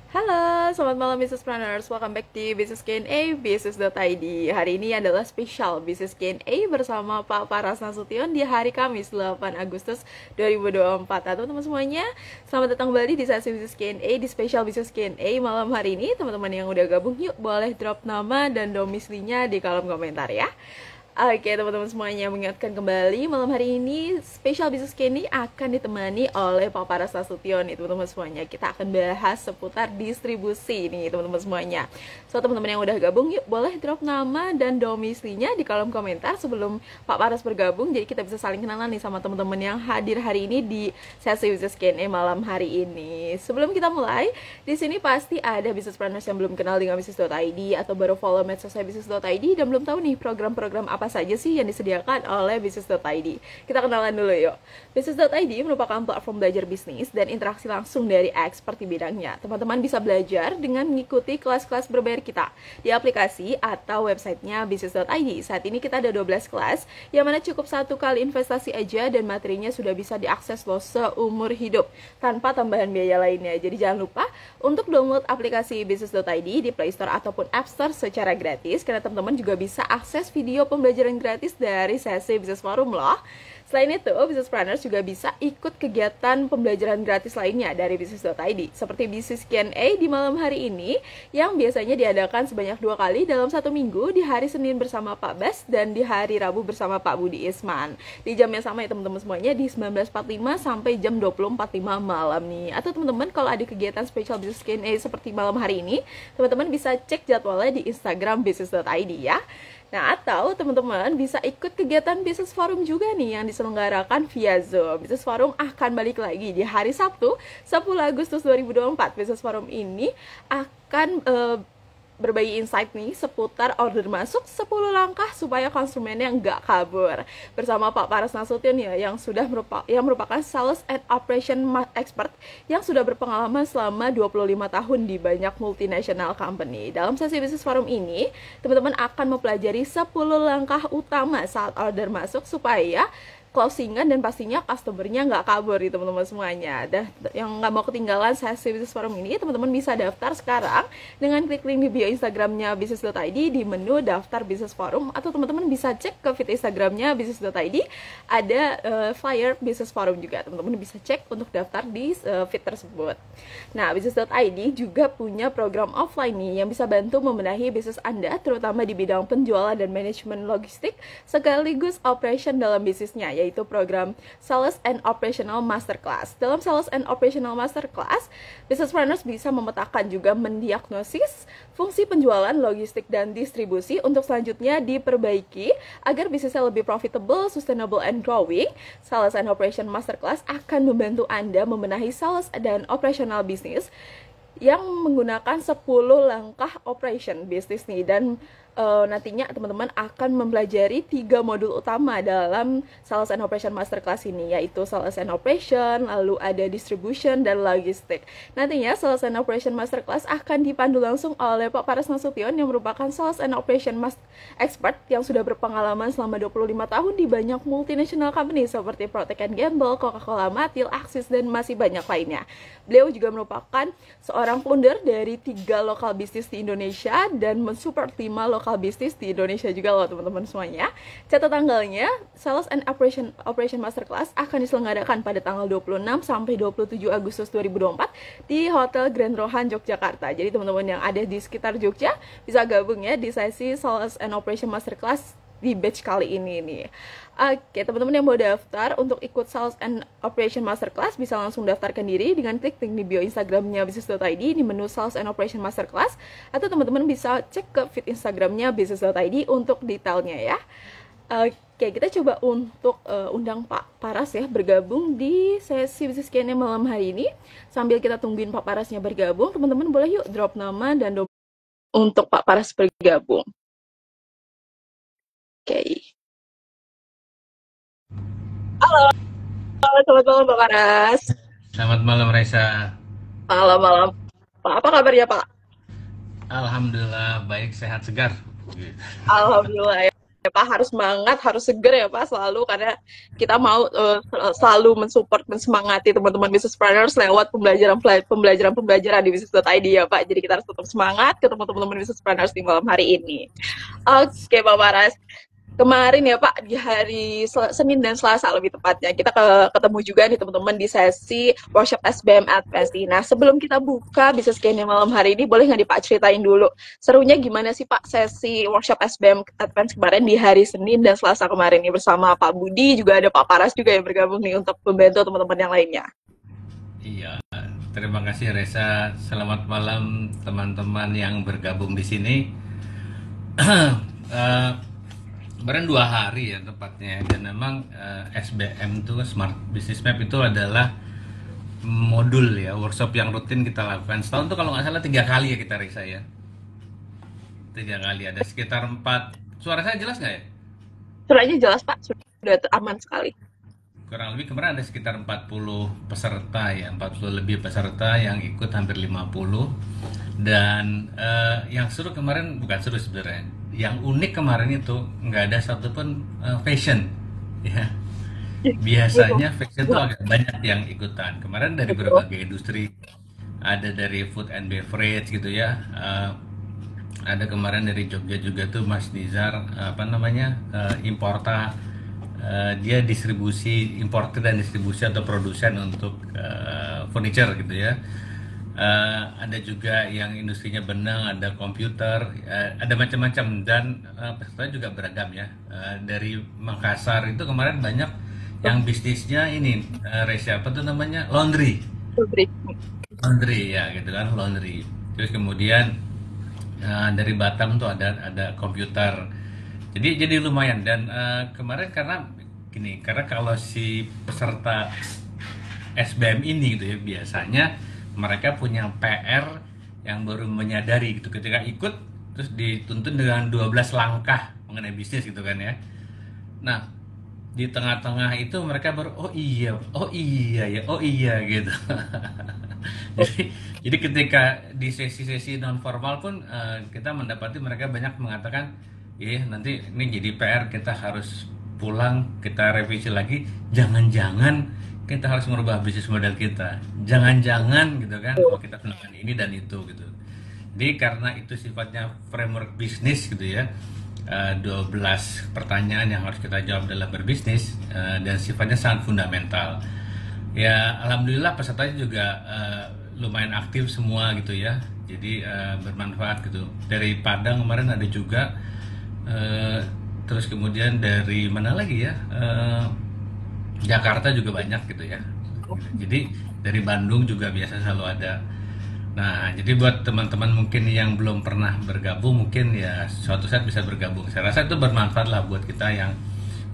Halo, selamat malam Business Planners. Welcome back di Business Q&A Business.id. Hari ini adalah spesial Business Q&A bersama Pak Paras Nasution di hari Kamis 8 Agustus 2024. Teman-teman semuanya, selamat datang kembali di sesi Business Q&A di spesial Business Q&A malam hari ini. Teman-teman yang udah gabung, yuk boleh drop nama dan domisilinya di kolom komentar ya. Oke teman-teman semuanya, mengingatkan kembali malam hari ini spesial Business Q&A akan ditemani oleh Pak Paras Nasution nih teman-teman semuanya. Kita akan bahas seputar distribusi nih teman-teman semuanya. So teman-teman yang udah gabung, yuk boleh drop nama dan domisilinya di kolom komentar sebelum Pak Paras bergabung. Jadi kita bisa saling kenalan nih sama teman-teman yang hadir hari ini di sesi Business Q&A malam hari ini. Sebelum kita mulai, di sini pasti ada business planners yang belum kenal dengan Business.id atau baru follow medsosnya Business.id dan belum tahu nih program-program apa saja sih yang disediakan oleh Business.id. Kita kenalan dulu yuk. Business.id merupakan platform belajar bisnis dan interaksi langsung dari expert di bidangnya. Teman-teman bisa belajar dengan mengikuti kelas-kelas berbayar kita di aplikasi atau websitenya Business.id. Saat ini kita ada 12 kelas, yang mana cukup satu kali investasi aja dan materinya sudah bisa diakses lo seumur hidup tanpa tambahan biaya lainnya. Jadi jangan lupa untuk download aplikasi Business.id di Play Store ataupun App Store secara gratis, karena teman-teman juga bisa akses video pembelajaran gratis dari sesi Business Forum loh. Selain itu, Business Planners juga bisa ikut kegiatan pembelajaran gratis lainnya dari Business.id, seperti Business Q&A di malam hari ini, yang biasanya diadakan sebanyak 2 kali dalam 1 minggu, di hari Senin bersama Pak Bas dan di hari Rabu bersama Pak Budi Isman. Di jam yang sama ya teman-teman semuanya, di 19.45 sampai jam 20.45 malam nih. Atau teman-teman kalau ada kegiatan spesial Business Q&A seperti malam hari ini, teman-teman bisa cek jadwalnya di Instagram Business.id ya. Nah, atau teman-teman bisa ikut kegiatan Business Forum juga nih yang diselenggarakan via Zoom. Business Forum akan balik lagi di hari Sabtu, 10 Agustus 2024. Business Forum ini akan berbagi insight nih seputar order masuk 10 langkah supaya konsumennya nggak kabur. Bersama Pak Paras Nasution ya, yang merupakan Sales and Operation Expert yang sudah berpengalaman selama 25 tahun di banyak multinational company. Dalam sesi Business Forum ini, teman-teman akan mempelajari 10 langkah utama saat order masuk supaya closingan dan pastinya customernya nggak kabur nih teman-teman semuanya. Dan yang nggak mau ketinggalan sesi Business Forum ini, teman-teman bisa daftar sekarang dengan klik link di bio Instagramnya Business.id di menu daftar Business Forum, atau teman-teman bisa cek ke feed Instagramnya Business.id, ada flyer Business Forum juga. Teman-teman bisa cek untuk daftar di feed tersebut. Nah, Business.id juga punya program offline nih yang bisa bantu membenahi bisnis Anda, terutama di bidang penjualan dan manajemen logistik sekaligus operation dalam bisnisnya, yaitu program Sales and Operational Masterclass. Dalam Sales and Operational Masterclass, Business Planners bisa memetakan juga mendiagnosis fungsi penjualan, logistik, dan distribusi untuk selanjutnya diperbaiki agar bisnisnya lebih profitable, sustainable, and growing. Sales and Operation Masterclass akan membantu Anda membenahi sales dan operational bisnis yang menggunakan 10 langkah operation bisnis nih, dan nantinya teman-teman akan mempelajari 3 modul utama dalam Sales and Operation Masterclass ini, yaitu Sales and Operation, lalu ada Distribution, dan Logistik. Nantinya Sales and Operation Masterclass akan dipandu langsung oleh Pak Paras Nasution yang merupakan Sales and Operation Expert yang sudah berpengalaman selama 25 tahun di banyak multinational company seperti Procter & Gamble, Coca-Cola, Matil, Axis, dan masih banyak lainnya. Beliau juga merupakan seorang founder dari 3 lokal bisnis di Indonesia dan mensupport 5 lokal bisnis di Indonesia juga loh teman-teman semuanya. Catat tanggalnya, Sales and Operation Masterclass akan diselenggarakan pada tanggal 26 sampai 27 Agustus 2024 di Hotel Grand Rohan Yogyakarta. Jadi teman-teman yang ada di sekitar Jogja bisa gabung ya di sesi Sales and Operation Masterclass di batch kali ini nih. Oke, teman-teman yang mau daftar untuk ikut Sales and Operation Masterclass bisa langsung daftarkan diri dengan klik link di bio Instagramnya Business.id di menu Sales and Operation Masterclass, atau teman-teman bisa cek ke feed Instagramnya Business.id untuk detailnya ya. Oke, kita coba untuk undang Pak Paras ya bergabung di sesi Business Q&A malam hari ini. Sambil kita tungguin Pak Parasnya bergabung, teman-teman boleh yuk drop nama dan untuk Pak Paras bergabung. Oke. Halo, selamat malam Pak Paras. Selamat malam Raisa. Malam-malam. Pak, apa kabarnya Pak? Alhamdulillah baik, sehat, segar. Alhamdulillah ya ya Pak, harus semangat, harus seger ya Pak selalu karena kita mau selalu mensupport, mensemangati teman-teman businessplanners lewat pembelajaran di bisnis.id ya Pak. Jadi kita harus tetap semangat ketemu teman-teman businessplanners di malam hari ini. Oke Pak Paras, kemarin ya Pak di hari Senin dan Selasa lebih tepatnya kita ketemu juga nih teman-teman di sesi workshop SBM Advance. Nah sebelum kita buka bisnis scan malam hari ini, boleh nggak nih Pak ceritain dulu serunya gimana sih Pak sesi workshop SBM Advance kemarin di hari Senin dan Selasa kemarin nih bersama Pak Budi, juga ada Pak Paras juga yang bergabung nih untuk membantu teman-teman yang lainnya. Iya, terima kasih Reza. Selamat malam teman-teman yang bergabung di sini. Eh, Kemarin 2 hari ya tepatnya, dan memang SBM itu Smart Business Map itu adalah modul ya, workshop yang rutin kita lakukan setahun tuh kalau nggak salah 3 kali ya kita Reza ya. 3 kali, ada sekitar 4. Suara saya jelas nggak ya? Suaranya jelas Pak, sudah aman sekali. Kurang lebih kemarin ada sekitar 40 peserta ya, 40 lebih peserta yang ikut, hampir 50. Dan yang seru kemarin, bukan seru sebenarnya, yang unik kemarin itu nggak ada satupun fashion ya. Biasanya fashion itu agak banyak yang ikutan. Kemarin dari berbagai industri, ada dari food and beverage gitu ya. Ada kemarin dari Jogja juga tuh Mas Nizar, apa namanya, Importa. Dia distribusi, importer dan distribusi atau produsen untuk furniture gitu ya. Ada juga yang industrinya benang, ada komputer, ada macam-macam, dan peserta juga beragam ya. Dari Makassar itu kemarin banyak yang bisnisnya ini, Reza, apa tuh namanya, laundry ya gitu kan, laundry. Terus kemudian dari Batam tuh ada komputer. Jadi lumayan. Dan kemarin karena gini, karena kalau si peserta SBM ini gitu ya, biasanya mereka punya PR yang baru menyadari gitu ketika ikut, terus dituntun dengan 12 langkah mengenai bisnis gitu kan ya. Nah, di tengah-tengah itu mereka baru oh iya ya, oh iya gitu. jadi ketika di sesi-sesi non formal pun kita mendapati mereka banyak mengatakan, iya nanti ini jadi PR, kita harus pulang, kita revisi lagi, jangan-jangan kita harus merubah bisnis model kita, jangan-jangan gitu kan, kalau kita melakukan ini dan itu gitu. Jadi karena itu sifatnya framework bisnis gitu ya, 12 pertanyaan yang harus kita jawab dalam berbisnis, dan sifatnya sangat fundamental. Ya alhamdulillah pesertanya juga lumayan aktif semua gitu ya, jadi bermanfaat gitu. Dari Padang kemarin ada juga, terus kemudian dari mana lagi ya, Jakarta juga banyak gitu ya. Jadi dari Bandung juga biasa selalu ada. Nah, jadi buat teman-teman mungkin yang belum pernah bergabung, mungkin ya suatu saat bisa bergabung. Saya rasa itu bermanfaat lah buat kita yang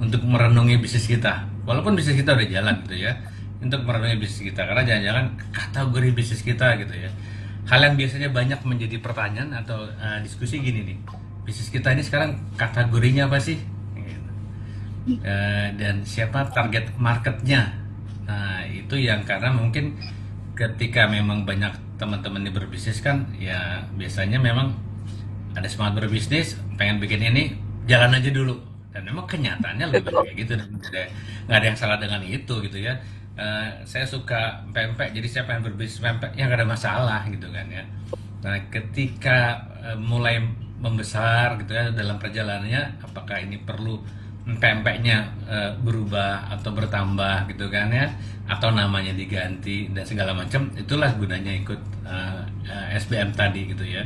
untuk merenungi bisnis kita. Walaupun bisnis kita udah jalan gitu ya, untuk merenungi bisnis kita. Karena jangan-jangan kategori bisnis kita gitu ya. Hal yang biasanya banyak menjadi pertanyaan atau diskusi gini nih. Bisnis kita ini sekarang kategorinya apa sih? Dan siapa target marketnya. Nah itu yang, karena mungkin ketika memang banyak teman-teman yang berbisnis kan ya, biasanya memang ada semangat berbisnis, pengen bikin ini, jalan aja dulu, dan memang kenyataannya lebih banyak kayak gitu, dan nggak ada yang salah dengan itu gitu ya. Saya suka pempek, jadi saya pengen berbisnis pempek, ya nggak ada masalah gitu kan ya. Nah ketika mulai membesar gitu ya dalam perjalanannya, apakah ini perlu pempeknya berubah atau bertambah gitu kan ya, atau namanya diganti dan segala macam, itulah gunanya ikut SBM tadi gitu ya.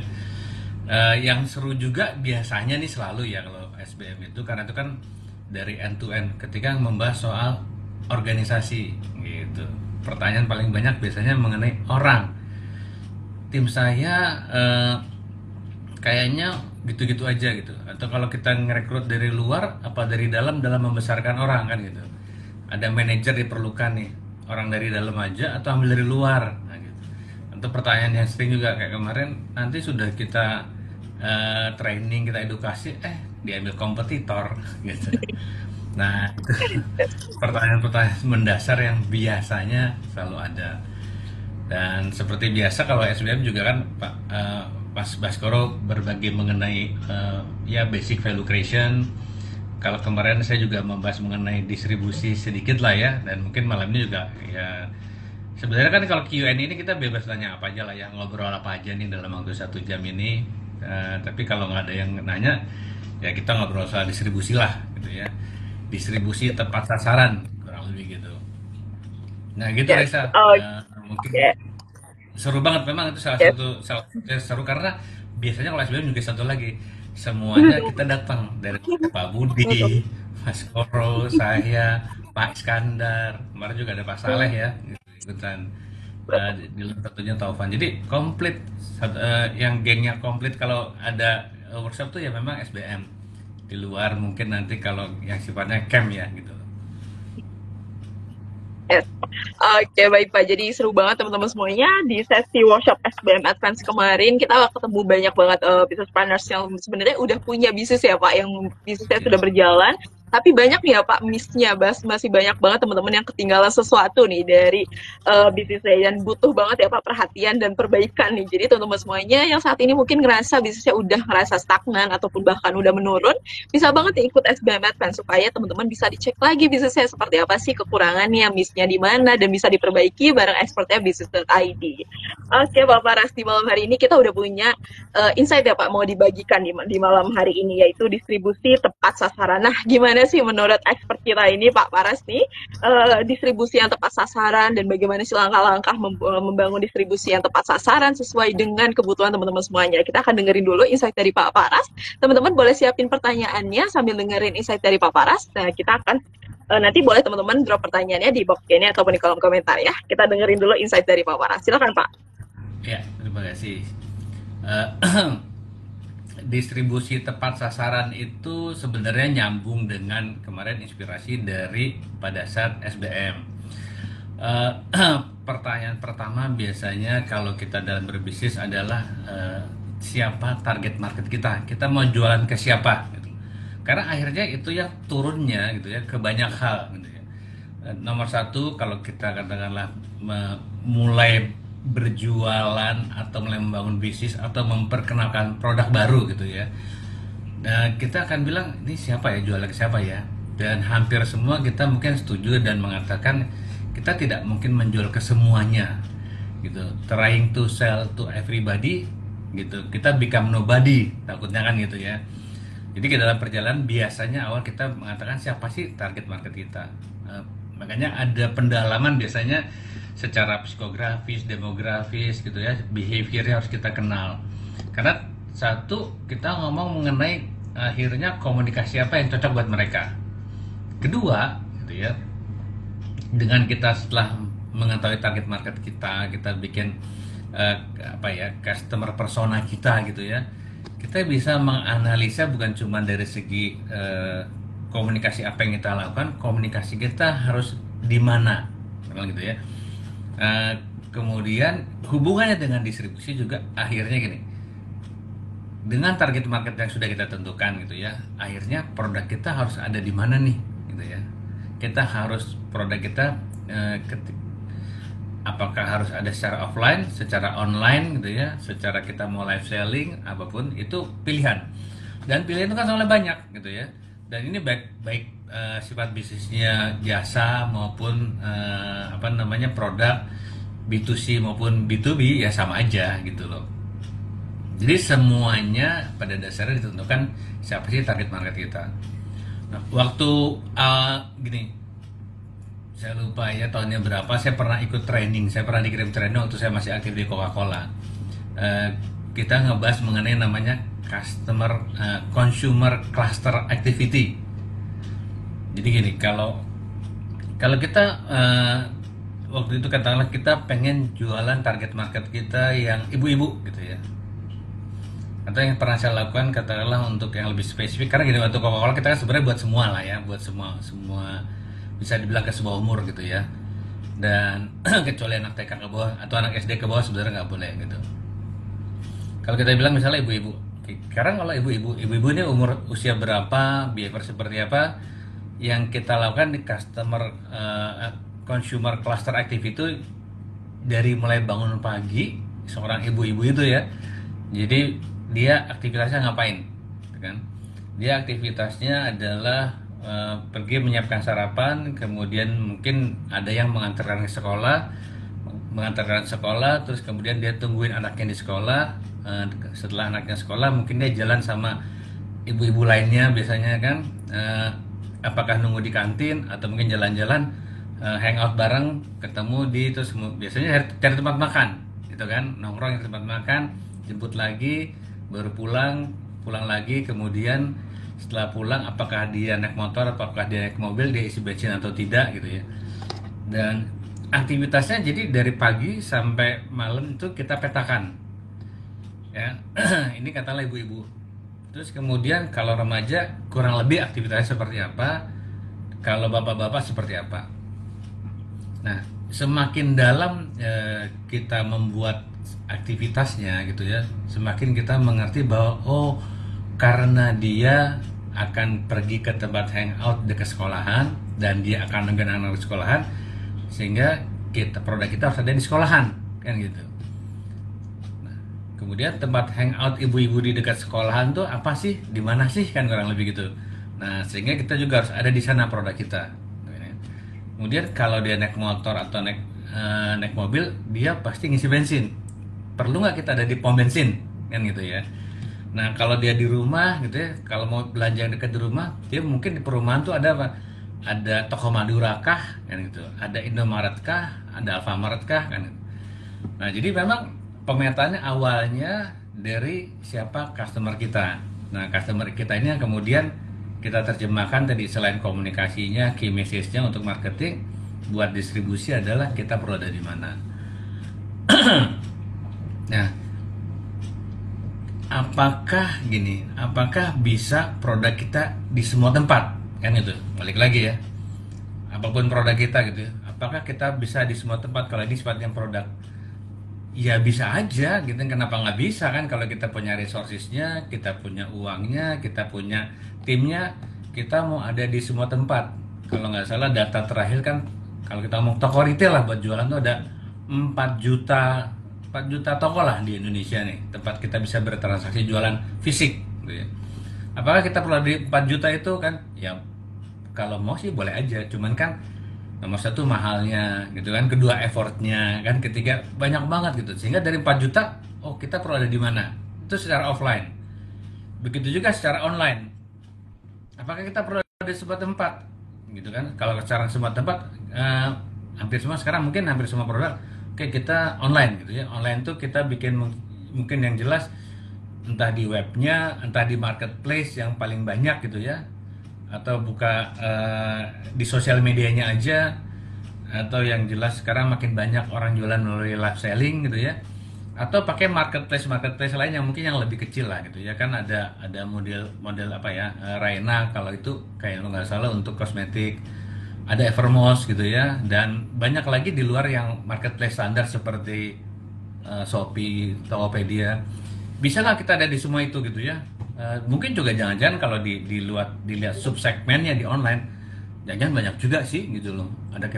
Yang seru juga biasanya nih selalu ya kalau SBM itu, karena itu kan dari end to end, ketika membahas soal organisasi gitu. Pertanyaan paling banyak biasanya mengenai orang. Tim saya kayaknya gitu-gitu aja gitu, atau kalau kita ngerekrut dari luar apa dari dalam membesarkan orang kan gitu. Ada manajer diperlukan nih, orang dari dalam aja atau ambil dari luar. Nah, gitu. Untuk pertanyaan yang sering juga kayak kemarin, nanti sudah kita training, kita edukasi, diambil kompetitor gitu. Nah pertanyaan-pertanyaan mendasar yang biasanya selalu ada. Dan seperti biasa kalau SBM juga kan Pak Mas Baskoro berbagi mengenai ya basic value creation, kalau kemarin saya juga membahas mengenai distribusi sedikit lah ya, dan mungkin malam ini juga ya. Sebenarnya kan kalau Q&A ini kita bebas tanya apa aja lah ya, ngobrol apa aja nih dalam waktu 1 jam ini. Tapi kalau nggak ada yang nanya, ya kita ngobrol soal distribusi lah gitu ya. Distribusi tepat sasaran kurang lebih gitu. Nah gitu Yes. Reza. Mungkin Oke. seru banget memang, itu Yes. salah satu yang seru karena biasanya kalau SBM juga satu lagi, semuanya kita datang dari Pak Budi, Mas Koro, saya, Pak Iskandar, kemarin juga ada Pak Saleh ya gitu, ikutan. Di luar tentunya Taufan, jadi komplit. Yang gengnya komplit kalau ada workshop tuh ya memang SBM. Di luar mungkin nanti kalau yang sifatnya camp ya gitu. Yes. Oke, baik Pak. Jadi seru banget teman-teman semuanya di sesi workshop SBM Advance kemarin. Kita ketemu banyak banget business partners yang sebenarnya udah punya bisnis ya Pak, yang bisnisnya sudah Ya. berjalan. Tapi banyak nih ya Pak miss-nya, masih banyak banget teman-teman yang ketinggalan sesuatu nih dari bisnisnya, dan butuh banget ya Pak perhatian dan perbaikan nih. Jadi teman-teman semuanya yang saat ini mungkin ngerasa bisnisnya udah ngerasa stagnan ataupun bahkan udah menurun, bisa banget nih ikut SBM Advance supaya teman-teman bisa dicek lagi bisnisnya seperti apa sih, kekurangannya, miss-nya di mana, dan bisa diperbaiki bareng expertnya bisnis.id. Oke Pak Paras, di malam hari ini kita udah punya insight ya Pak mau dibagikan di malam hari ini, yaitu distribusi tepat sasaran. Nah, gimana sih menurut expert kita ini Pak Paras nih, distribusi yang tepat sasaran, dan bagaimana sih langkah-langkah membangun distribusi yang tepat sasaran sesuai dengan kebutuhan teman-teman semuanya. Kita akan dengerin dulu insight dari Pak Paras. Teman-teman boleh siapin pertanyaannya sambil dengerin insight dari Pak Paras. Nah, kita akan nanti boleh teman-teman drop pertanyaannya di box Q&A ataupun di kolom komentar ya. Kita dengerin dulu insight dari Pak Paras. Silakan Pak. Ya, terima kasih. Eh, Distribusi tepat sasaran itu sebenarnya nyambung dengan kemarin inspirasi dari pada saat SBM. Eh, Pertanyaan pertama biasanya kalau kita dalam berbisnis adalah siapa target market kita? Kita mau jualan ke siapa? Gitu. Karena akhirnya itu yang turunnya gitu ya ke banyak hal. Gitu ya. Nomor satu, kalau kita katakanlah mulai berjualan atau mulai membangun bisnis atau memperkenalkan produk baru gitu ya, nah kita akan bilang ini siapa ya, jualan ke siapa ya, dan hampir semua kita mungkin setuju dan mengatakan kita tidak mungkin menjual ke semuanya gitu, trying to sell to everybody gitu, kita become nobody takutnya kan gitu ya. Jadi ke dalam perjalanan biasanya awal kita mengatakan siapa sih target market kita. Makanya ada pendalaman biasanya secara psikografis, demografis gitu ya, behaviornya harus kita kenal. Karena satu, kita ngomong mengenai akhirnya komunikasi apa yang cocok buat mereka. Kedua, gitu ya, dengan kita setelah mengetahui target market kita, kita bikin customer persona kita gitu ya, kita bisa menganalisa bukan cuma dari segi komunikasi apa yang kita lakukan, komunikasi kita harus di mana, gitu ya. Kemudian hubungannya dengan distribusi juga akhirnya gini, dengan target market yang sudah kita tentukan gitu ya, akhirnya produk kita harus ada di mana nih gitu ya. Kita harus produk kita apakah harus ada secara offline, secara online gitu ya, secara kita mau live selling, apapun itu pilihan. Dan pilihan itu kan soalnya banyak gitu ya. Dan ini baik sifat bisnisnya jasa maupun produk B2C maupun B2B ya sama aja gitu loh. Jadi semuanya pada dasarnya ditentukan siapa sih target market kita. Nah, waktu gini, saya lupa ya tahunnya berapa, saya pernah ikut training, saya pernah dikirim training waktu saya masih aktif di Coca-Cola. Kita ngebahas mengenai namanya consumer cluster activity. Jadi gini, kalau kita waktu itu katakanlah kita pengen jualan target market kita yang ibu-ibu gitu ya, atau yang pernah saya lakukan katakanlah untuk yang lebih spesifik, karena gini, waktu Coca-Cola kita kan sebenarnya buat semua lah ya, buat semua bisa dibilang ke sebuah umur gitu ya, dan kecuali anak TK ke bawah atau anak SD ke bawah sebenarnya nggak boleh gitu. Kalau kita bilang misalnya ibu-ibu, sekarang kalau ibu-ibu ini usia berapa, behavior seperti apa, yang kita lakukan di consumer cluster activity itu dari mulai bangun pagi seorang ibu-ibu itu ya, jadi dia aktivitasnya ngapain gitu kan. Dia aktivitasnya adalah pergi menyiapkan sarapan, kemudian mungkin ada yang mengantarkan sekolah, terus kemudian dia tungguin anaknya di sekolah. Setelah anaknya sekolah, mungkin dia jalan sama ibu-ibu lainnya biasanya kan. Apakah nunggu di kantin atau mungkin jalan-jalan, hangout bareng, ketemu di terus biasanya cari tempat makan, gitu kan, nongkrong di tempat makan, jemput lagi, baru pulang lagi, kemudian setelah pulang apakah dia naik motor, apakah dia naik mobil, dia isi bensin atau tidak gitu ya. Dan aktivitasnya jadi dari pagi sampai malam itu kita petakan ya. Ini katalah ibu-ibu. Terus kemudian kalau remaja kurang lebih aktivitasnya seperti apa, kalau bapak-bapak seperti apa. Nah, semakin dalam kita membuat aktivitasnya gitu ya, semakin kita mengerti bahwa oh, karena dia akan pergi ke tempat hangout dekat sekolahan dan dia akan nungguin anak di sekolahan, sehingga produk kita harus ada di sekolahan kan gitu. Nah, kemudian tempat hangout ibu-ibu di dekat sekolahan tuh apa sih, di mana sih, kan kurang lebih gitu. Nah, sehingga kita juga harus ada di sana produk kita. Kemudian kalau dia naik motor atau naik mobil, dia pasti ngisi bensin. Perlu nggak kita ada di pom bensin kan gitu ya. Nah, kalau dia di rumah gitu ya, kalau mau belanja yang dekat di rumah, dia mungkin di perumahan tuh ada apa? Ada toko Madura kah kan gitu, ada Indomaret kah, ada Alfamart kah kan gitu. Nah, jadi memang pemetaannya awalnya dari siapa customer kita. Nah, customer kita ini yang kemudian kita terjemahkan tadi, selain komunikasinya, key message-nya untuk marketing, buat distribusi adalah kita perlu ada di mana. Nah, apakah bisa produk kita di semua tempat? Kan itu, balik lagi ya. Apapun produk kita gitu ya, apakah kita bisa di semua tempat kalau ini sifatnya produk? Ya bisa aja gitu, kenapa nggak bisa kan, kalau kita punya resourcesnya, kita punya uangnya, kita punya timnya, kita mau ada di semua tempat. Kalau nggak salah data terakhir kan, kalau kita mau toko retail lah buat jualan tuh ada 4 juta toko lah di Indonesia nih, tempat kita bisa bertransaksi jualan fisik gitu ya. Apakah kita perlu di 4 juta itu kan? Ya kalau mau sih boleh aja, cuman kan nomor satu mahalnya gitu kan, kedua effortnya kan, ketiga banyak banget gitu, sehingga dari 4 juta oh kita perlu ada di mana, itu secara offline. Begitu juga secara online, apakah kita perlu ada di sebuah tempat gitu kan. Kalau secara sebuah tempat hampir semua sekarang, mungkin hampir semua produk oke kita online gitu ya. Online tuh kita bikin mungkin yang jelas entah di webnya, entah di marketplace yang paling banyak gitu ya, atau buka di sosial medianya aja, atau yang jelas sekarang makin banyak orang jualan melalui live selling gitu ya, atau pakai marketplace lain yang mungkin yang lebih kecil lah gitu ya kan. Ada model apa ya, Raina kalau itu kayak lo nggak salah untuk kosmetik, ada Evermost gitu ya, dan banyak lagi di luar yang marketplace standar seperti Shopee, Tokopedia. Bisa nggak kita ada di semua itu gitu ya. Mungkin juga jangan-jangan kalau dilihat subsegmennya di online, jangan banyak juga sih gitu loh. Ada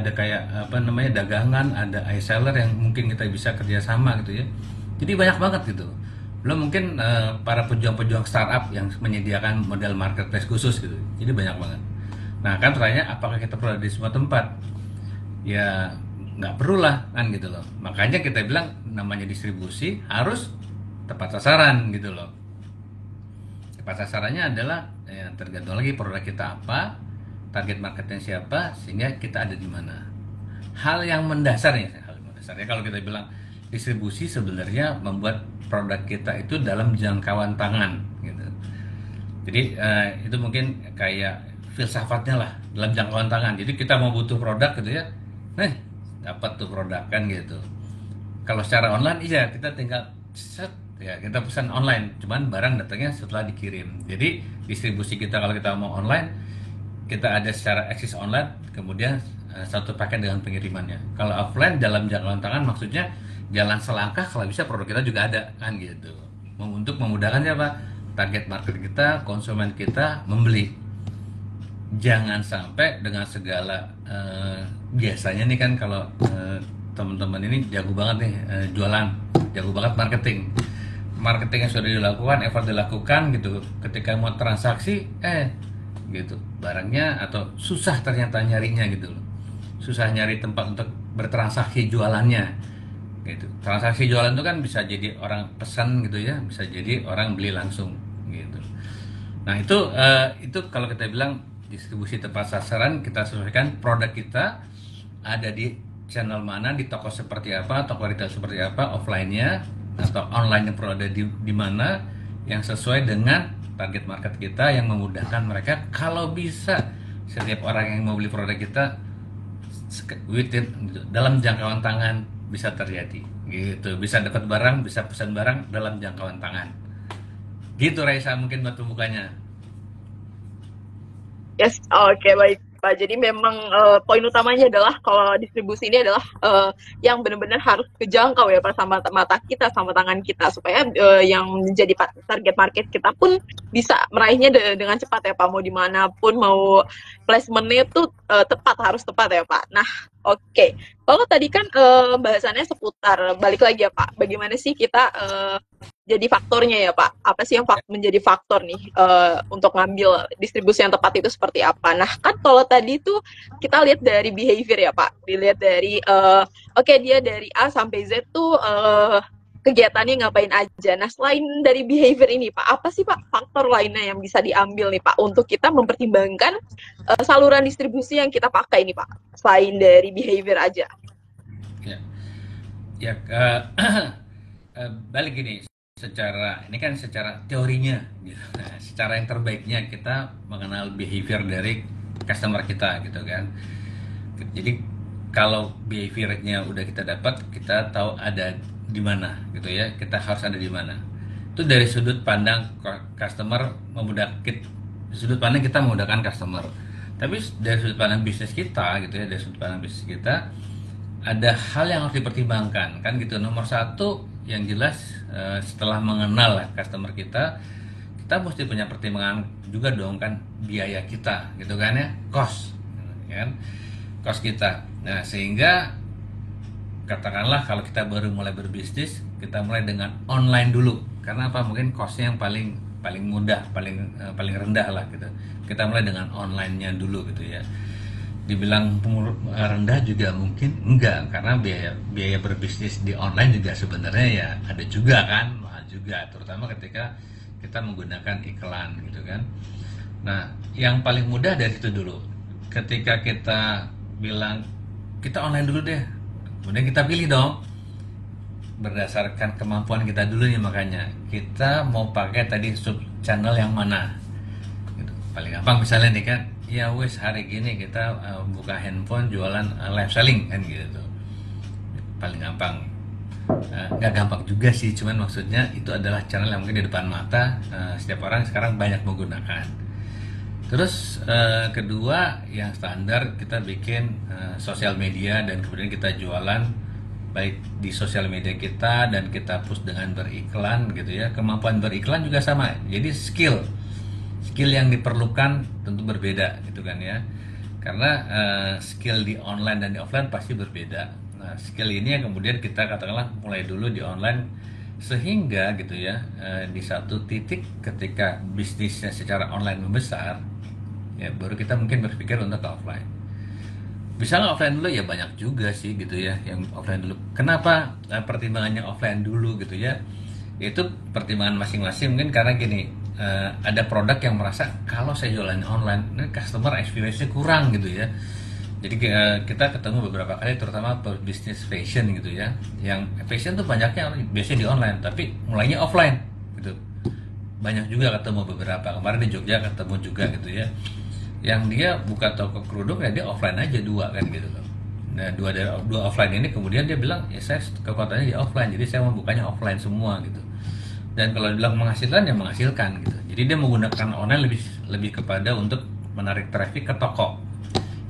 kayak apa namanya, dagangan, ada seller yang mungkin kita bisa kerjasama gitu ya. Jadi banyak banget gitu. Belum mungkin para pejuang-pejuang startup yang menyediakan model marketplace khusus gitu. Jadi banyak banget. Nah kan pertanyaannya, apakah kita perlu di semua tempat? Ya nggak perlu lah kan gitu loh. Makanya kita bilang namanya distribusi harus tepat sasaran gitu loh. Tepat sasarannya adalah ya, tergantung lagi produk kita apa, target marketnya siapa, sehingga kita ada di mana. Hal yang mendasarnya kalau kita bilang distribusi sebenarnya membuat produk kita itu dalam jangkauan tangan gitu. Jadi itu mungkin kayak filsafatnya lah, dalam jangkauan tangan. Jadi kita mau butuh produk gitu ya, dapat tuh produk kan gitu. Kalau secara online iya kita tinggal set ya, kita pesan online, cuman barang datangnya setelah dikirim. Jadi distribusi kita kalau kita mau online, kita ada secara eksis online, kemudian satu paket dengan pengirimannya. Kalau offline dalam jangkauan tangan maksudnya jalan selangkah, kalau bisa produk kita juga ada kan gitu. Untuk memudahkan siapa? Target market kita, konsumen kita membeli. Jangan sampai dengan segala biasanya nih kan kalau teman-teman ini jago banget nih jualan, jago banget marketing. marketing yang sudah dilakukan, effort dilakukan gitu, ketika mau transaksi gitu barangnya atau susah ternyata nyarinya gitu loh, susah nyari tempat untuk bertransaksi jualannya gitu. Transaksi jualan itu kan bisa jadi orang pesan gitu ya, bisa jadi orang beli langsung gitu. Nah itu kalau kita bilang distribusi tepat sasaran, kita sesuaikan produk kita ada di channel mana, di toko seperti apa, toko retail seperti apa, offline-nya atau online yang perlu ada di mana yang sesuai dengan target market kita, yang memudahkan mereka. Kalau bisa setiap orang yang mau beli produk kita dalam jangkauan tangan bisa terjadi gitu, bisa dapat barang, bisa pesan barang dalam jangkauan tangan gitu. Raisa, mungkin buat pembukanya. Yes, oke, baik Pak. Jadi memang poin utamanya adalah kalau distribusi ini adalah yang benar-benar harus kejangkau ya Pak, sama mata kita, sama tangan kita, supaya yang menjadi target market kita pun bisa meraihnya dengan cepat ya Pak. Mau dimanapun, mau placementnya itu harus tepat ya Pak. Nah, oke. Kalau tadi kan bahasannya seputar, balik lagi ya Pak, bagaimana sih kita jadi faktornya ya Pak? Apa sih yang menjadi faktor nih untuk ngambil distribusi yang tepat itu seperti apa? Nah kan kalau tadi tuh kita lihat dari behavior ya Pak, dilihat dari dia dari A sampai Z tuh kegiatannya ngapain aja. Nah selain dari behavior ini Pak, apa sih Pak faktor lainnya yang bisa diambil nih Pak untuk kita mempertimbangkan saluran distribusi yang kita pakai nih Pak, selain dari behavior aja? Ya, balik gini. Ini kan secara teorinya gitu. Secara yang terbaiknya kita mengenal behavior dari customer kita gitu kan. Jadi kalau behaviornya udah kita dapat, kita tahu ada di mana gitu ya, kita harus ada di mana. Itu dari sudut pandang customer, sudut pandang kita memudahkan customer. Tapi dari sudut pandang bisnis kita gitu ya, dari sudut pandang bisnis kita ada hal yang harus dipertimbangkan kan gitu. Nomor satu yang jelas, setelah mengenal customer kita mesti punya pertimbangan juga dong kan, biaya kita gitu kan ya, cost kita. Nah sehingga katakanlah kalau kita baru mulai berbisnis, kita mulai dengan online dulu. Karena apa? Mungkin costnya yang paling mudah, paling rendah lah gitu. Kita mulai dengan online-nya dulu gitu ya. Dibilang rendah juga mungkin enggak, karena biaya berbisnis di online juga sebenarnya ya ada juga kan, mahal juga, terutama ketika kita menggunakan iklan gitu kan. Nah yang paling mudah dari itu dulu, ketika kita bilang kita online dulu deh, kemudian kita pilih dong berdasarkan kemampuan kita dulu nih. Makanya kita mau pakai tadi sub channel yang mana gitu. Paling gampang misalnya nih kan, ya wes hari gini kita buka handphone jualan live selling kan gitu, paling gampang. Nggak gampang juga sih, cuman maksudnya itu adalah channel yang mungkin di depan mata setiap orang sekarang banyak menggunakan. Terus kedua yang standar, kita bikin sosial media dan kemudian kita jualan baik di sosial media kita dan kita push dengan beriklan gitu ya. Kemampuan beriklan juga sama, jadi skill yang diperlukan tentu berbeda gitu kan ya, karena skill di online dan di offline pasti berbeda. Nah skill ini yang kemudian kita katakanlah mulai dulu di online, sehingga gitu ya di satu titik ketika bisnisnya secara online membesar ya, baru kita mungkin berpikir untuk ke offline. Bisa nggak offline dulu? Ya banyak juga sih gitu ya yang offline dulu. Kenapa pertimbangannya offline dulu gitu ya? Itu pertimbangan masing-masing, mungkin karena gini, ada produk yang merasa kalau saya jualan online, ini customer experience-nya kurang gitu ya. Jadi kita ketemu beberapa kali, terutama bisnis fashion gitu ya, yang fashion tuh banyaknya biasanya di online, tapi mulainya offline gitu. Banyak juga ketemu beberapa, kemarin di Jogja ketemu juga gitu ya, yang dia buka toko kerudung ya dia offline aja dua kan gitu loh. Nah dua offline ini kemudian dia bilang ya saya kekuatannya di offline, jadi saya mau bukanya offline semua gitu. Dan kalau dibilang menghasilkan ya menghasilkan gitu. Jadi dia menggunakan online lebih kepada untuk menarik traffic ke toko.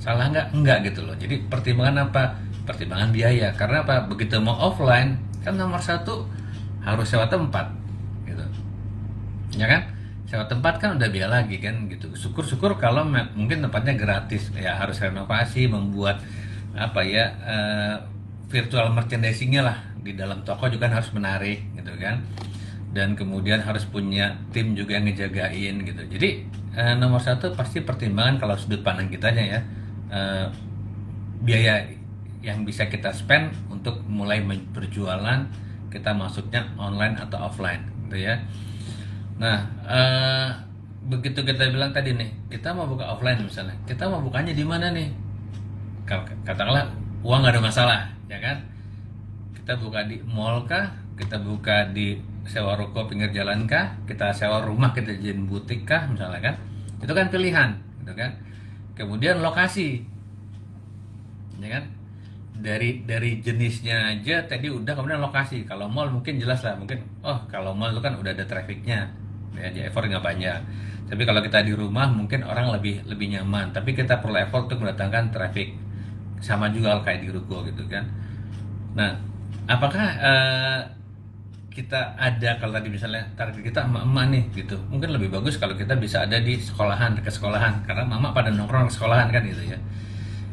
Salah nggak? Enggak gitu loh. Jadi pertimbangan apa? Pertimbangan biaya. Karena apa? Begitu mau offline kan nomor satu harus sewa tempat gitu. Ya kan? Sewa tempat kan udah biaya lagi kan gitu. Syukur-syukur kalau mungkin tempatnya gratis, ya harus renovasi, membuat apa ya virtual merchandisingnya lah di dalam toko juga harus menarik gitu kan. dan kemudian harus punya tim juga yang ngejagain gitu. Jadi nomor satu pasti pertimbangan kalau sudut pandang kitanya ya, biaya yang bisa kita spend untuk mulai berjualan, kita masuknya online atau offline gitu ya. Nah, begitu kita bilang tadi nih, kita mau buka offline misalnya, kita mau bukanya di mana nih? Katakanlah uang nggak ada masalah, ya kan? Kita buka di mall kah? Kita buka di sewa ruko pinggir jalan kah? Kita sewa rumah, kita jadiin butik kah? Misalnya kan? Itu kan pilihan, gitu kan? Kemudian lokasi, ya kan? Dari jenisnya aja tadi udah, kemudian lokasi. Kalau mall mungkin jelas lah, mungkin kalau mall itu kan udah ada trafficnya, ya, di effort nggak banyak. Tapi kalau kita di rumah mungkin orang lebih nyaman, tapi kita perlu effort untuk mendatangkan traffic. Sama juga kayak di ruko gitu kan. Nah, apakah kita ada, kalau tadi misalnya target kita emak-emak nih gitu, mungkin lebih bagus kalau kita bisa ada di sekolahan, dekat sekolahan, karena mama pada nongkrong ke sekolahan kan gitu ya.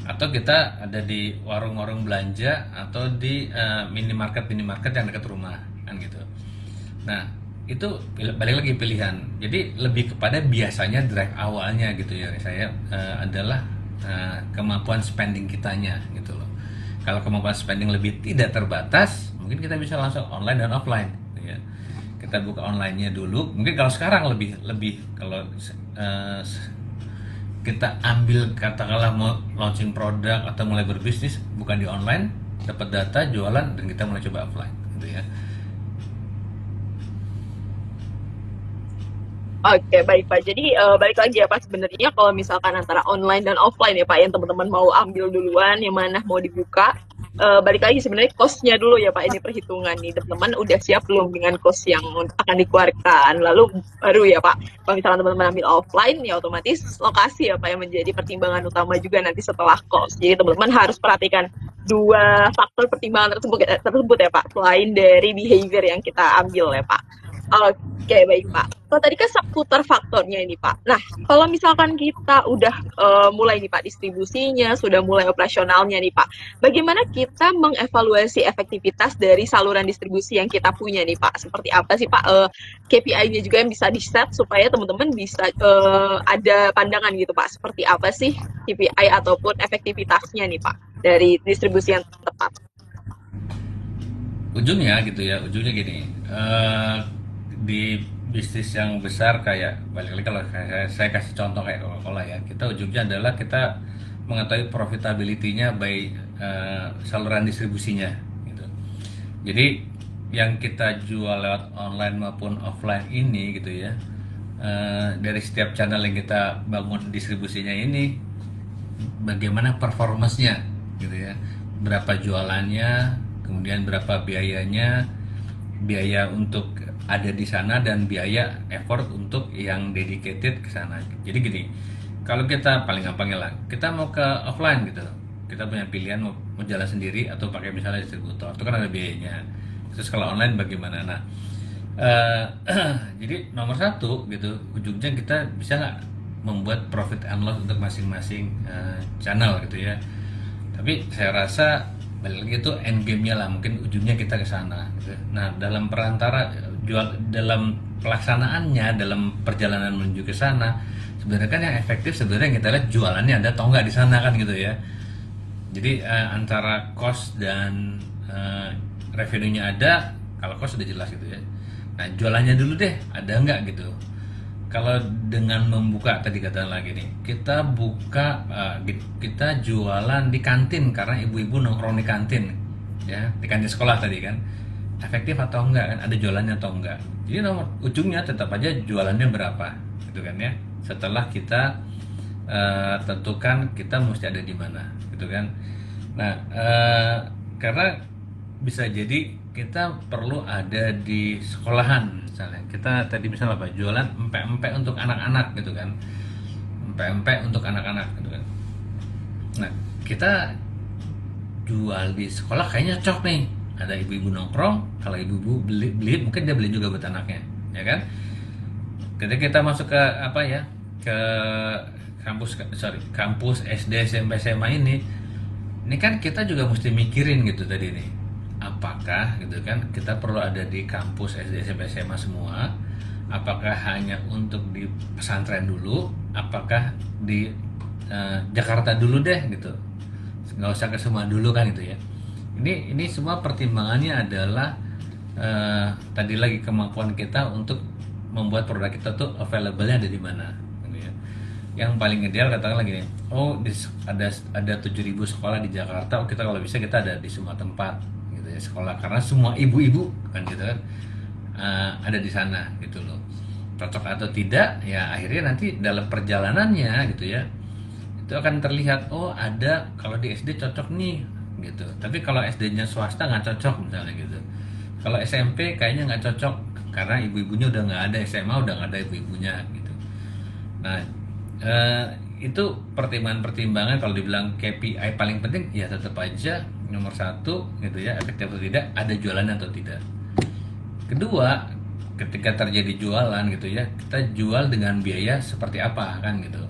Atau kita ada di warung-warung belanja atau di minimarket yang dekat rumah kan gitu. Nah, itu balik lagi pilihan. Jadi lebih kepada biasanya drive awalnya gitu ya saya, adalah kemampuan spending kitanya gitu loh. Kalau kemampuan spending lebih tidak terbatas, mungkin kita bisa langsung online dan offline gitu ya. Kita buka online-nya dulu. Mungkin kalau sekarang lebih kalau kita ambil katakanlah mau launching produk atau mulai berbisnis, bukan di online, dapat data jualan dan kita mulai coba offline gitu ya. Oke, baik Pak. Jadi balik lagi ya Pak, sebenarnya kalau misalkan antara online dan offline ya Pak, yang teman-teman mau ambil duluan, yang mana mau dibuka, balik lagi sebenarnya cost-nya dulu ya Pak, ini perhitungan nih. Teman-teman udah siap belum dengan cost yang akan dikeluarkan? Lalu baru ya Pak, kalau misalkan teman-teman ambil offline, ya otomatis lokasi ya Pak yang menjadi pertimbangan utama juga nanti setelah cost. Jadi teman-teman harus perhatikan dua faktor pertimbangan tersebut ya Pak, selain dari behavior yang kita ambil ya Pak. Oke, baik Pak. Kalau tadi kan seputar faktornya ini Pak. Nah, kalau misalkan kita udah mulai nih Pak distribusinya, sudah mulai operasionalnya nih Pak, bagaimana kita mengevaluasi efektivitas dari saluran distribusi yang kita punya nih Pak? Seperti apa sih Pak KPI-nya juga yang bisa di-set supaya teman-teman bisa ada pandangan gitu Pak, seperti apa sih KPI ataupun efektivitasnya nih Pak dari distribusi yang tepat? Ujungnya gini, di bisnis yang besar kayak, balik lagi kalau saya kasih contoh kayak Coca-Cola ya, kita ujungnya adalah kita mengetahui profitability-nya by saluran distribusinya gitu. Jadi yang kita jual lewat online maupun offline ini gitu ya, dari setiap channel yang kita bangun distribusinya ini, bagaimana performance-nya gitu ya, berapa jualannya, kemudian berapa biayanya, biaya untuk ada di sana dan biaya effort untuk yang dedicated ke sana. Jadi gini, kalau kita paling gampangnya lah, kita mau ke offline gitu, kita punya pilihan mau jalan sendiri atau pakai misalnya distributor, itu kan ada biayanya. Terus kalau online bagaimana? Nah, jadi nomor satu gitu, ujungnya kita bisa nggak membuat profit and loss untuk masing-masing channel gitu ya. Tapi saya rasa balik lagi itu end game-nya lah, mungkin ujungnya kita ke sana gitu. Nah, dalam dalam pelaksanaannya, dalam perjalanan menuju ke sana, sebenarnya kan yang efektif sebenarnya kita lihat jualannya ada atau enggak di sana kan gitu ya. Jadi antara cost dan revenue-nya ada, kalau cost sudah jelas gitu ya. Nah, jualannya dulu deh, ada enggak gitu. Kalau dengan membuka tadi kata lagi nih, kita buka kita jualan di kantin karena ibu-ibu nongkrong di kantin ya, di kantin sekolah tadi kan, efektif atau enggak kan, ada jualannya atau enggak. Jadi nomor ujungnya tetap aja jualannya berapa gitu kan ya, setelah kita tentukan kita mesti ada di mana gitu kan. Nah, karena bisa jadi kita perlu ada di sekolahan misalnya, kita tadi misalnya apa, jualan empek-empek untuk anak-anak gitu kan, empek-empek untuk anak-anak gitu kan. Nah, kita jual di sekolah kayaknya cocok nih, ada ibu-ibu nongkrong, kalau ibu-ibu beli mungkin dia beli juga buat anaknya ya kan. Ketika kita masuk ke apa ya, ke kampus SD SMP SMA ini kan kita juga mesti mikirin gitu tadi nih, apakah gitu kan kita perlu ada di kampus SD SMP SMA semua, apakah hanya untuk di pesantren dulu, apakah di Jakarta dulu deh gitu, nggak usah ke semua dulu kan gitu ya. Ini semua pertimbangannya adalah tadi lagi kemampuan kita untuk membuat produk kita tuh available-nya ada di mana gitu ya. Yang paling ideal katakan lagi nih, ada 7.000 sekolah di Jakarta, kita kalau bisa kita ada di semua tempat gitu ya sekolah, karena semua ibu-ibu kan gitu kan ada di sana gitu loh. Cocok atau tidak ya akhirnya nanti dalam perjalanannya gitu ya itu akan terlihat, oh ada kalau di SD cocok nih gitu, tapi kalau SD-nya swasta nggak cocok misalnya gitu, kalau SMP kayaknya nggak cocok karena ibu-ibunya udah nggak ada, SMA udah nggak ada ibu-ibunya gitu. Nah itu pertimbangan-pertimbangan. Kalau dibilang KPI paling penting ya tetap aja nomor satu gitu ya, efektif atau tidak, ada jualan atau tidak. Kedua, ketika terjadi jualan gitu ya, kita jual dengan biaya seperti apa kan gitu.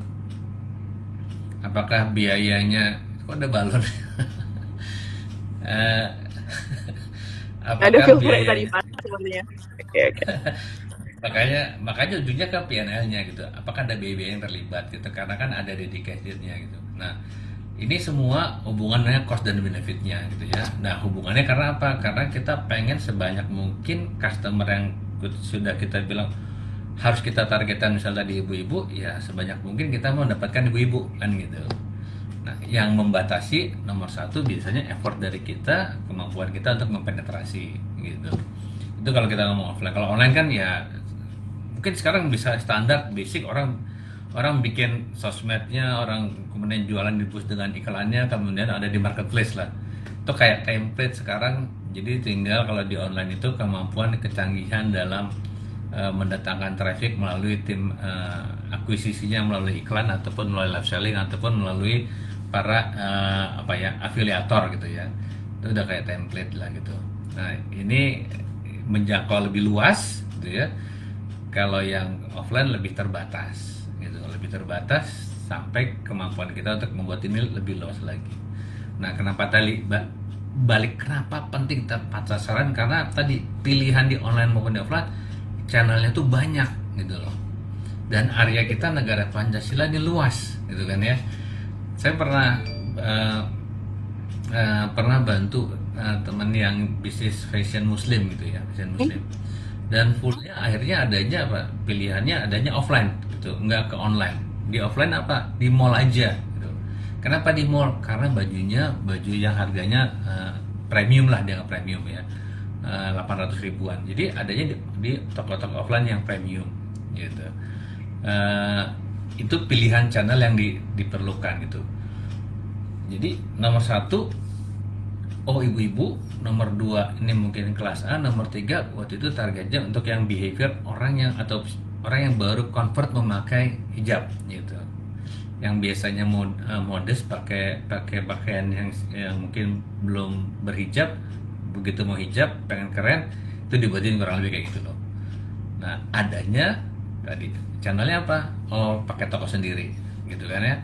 Apakah biayanya, kok ada balon? Eh, Ada apakah filter tadi biayanya, Pak sebenarnya. Oke, oke. makanya ujungnya ke P&L-nya gitu. Apakah ada biaya yang terlibat gitu? Karena kan ada dedicated-nya gitu. Nah, ini semua hubungannya cost dan benefit-nya gitu ya. Nah, hubungannya karena apa? Karena kita pengen sebanyak mungkin customer yang sudah kita bilang harus kita targetkan, misalnya di ibu-ibu, ya sebanyak mungkin kita mau mendapatkan ibu-ibu kan gitu. Nah, yang membatasi nomor satu biasanya effort dari kita, kemampuan kita untuk mempenetrasi gitu. Itu kalau kita ngomong offline. Kalau online kan ya mungkin sekarang bisa standar basic, orang orang bikin sosmednya, orang kemudian jualan di push dengan iklannya, kemudian ada di marketplace lah. Itu kayak template sekarang. Jadi tinggal kalau di online itu kemampuan kecanggihan dalam mendatangkan traffic melalui tim akuisisinya, melalui iklan ataupun melalui live selling ataupun melalui para afiliator gitu ya. Itu udah kayak template lah gitu. Nah, ini menjangkau lebih luas gitu ya. Kalau yang offline lebih terbatas gitu, lebih terbatas sampai kemampuan kita untuk membuat ini lebih luas lagi. Nah, kenapa tadi balik kenapa penting tepat sasaran? Karena tadi pilihan di online maupun di offline channelnya tuh banyak gitu loh. Dan area kita negara Pancasila ini luas gitu kan ya. Saya pernah bantu teman yang bisnis fashion muslim gitu ya, fashion muslim. Dan fullnya akhirnya adanya apa? Pilihannya adanya offline gitu, nggak ke online. Di offline apa? Di mall aja gitu. Kenapa di mall? Karena baju yang harganya premium lah, dia nggak premium ya. 800 ribuan. Jadi adanya di toko-toko offline yang premium gitu. Itu pilihan channel yang diperlukan gitu. Jadi nomor satu, oh ibu-ibu, nomor dua ini mungkin kelas A, nomor tiga waktu itu targetnya untuk yang behavior orang yang atau orang yang baru convert memakai hijab gitu. Yang biasanya modest pakai pakaian yang mungkin belum berhijab, begitu mau hijab pengen keren itu dibuatin kurang lebih kayak gitu loh. Nah, adanya tadi channelnya apa? Oh, pakai toko sendiri gitu kan ya.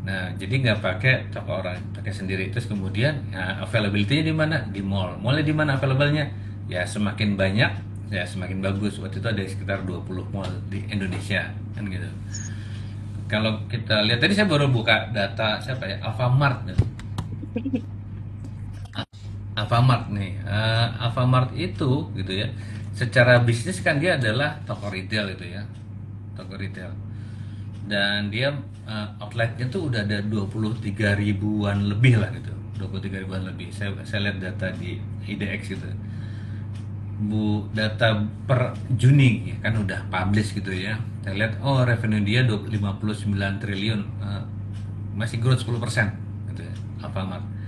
Nah, jadi nggak pakai toko orang, pakai sendiri. Terus kemudian ya, availability-nya di mana? Di mall. Mallnya di mana available-nya? Ya semakin banyak ya semakin bagus. Waktu itu ada sekitar 20 mall di Indonesia kan gitu. Kalau kita lihat tadi saya baru buka data siapa ya? Alfamart. Alfamart nih, Alfamart itu gitu ya, secara bisnis kan dia adalah toko retail itu ya, toko retail, dan dia outletnya tuh udah ada 23 ribuan lebih lah gitu, 23 ribuan lebih. Saya lihat data di IDX gitu, data per Juni ya, kan udah publish gitu ya. Saya lihat oh revenue dia 59 triliun, masih growth 10% gitu ya, Alfamart.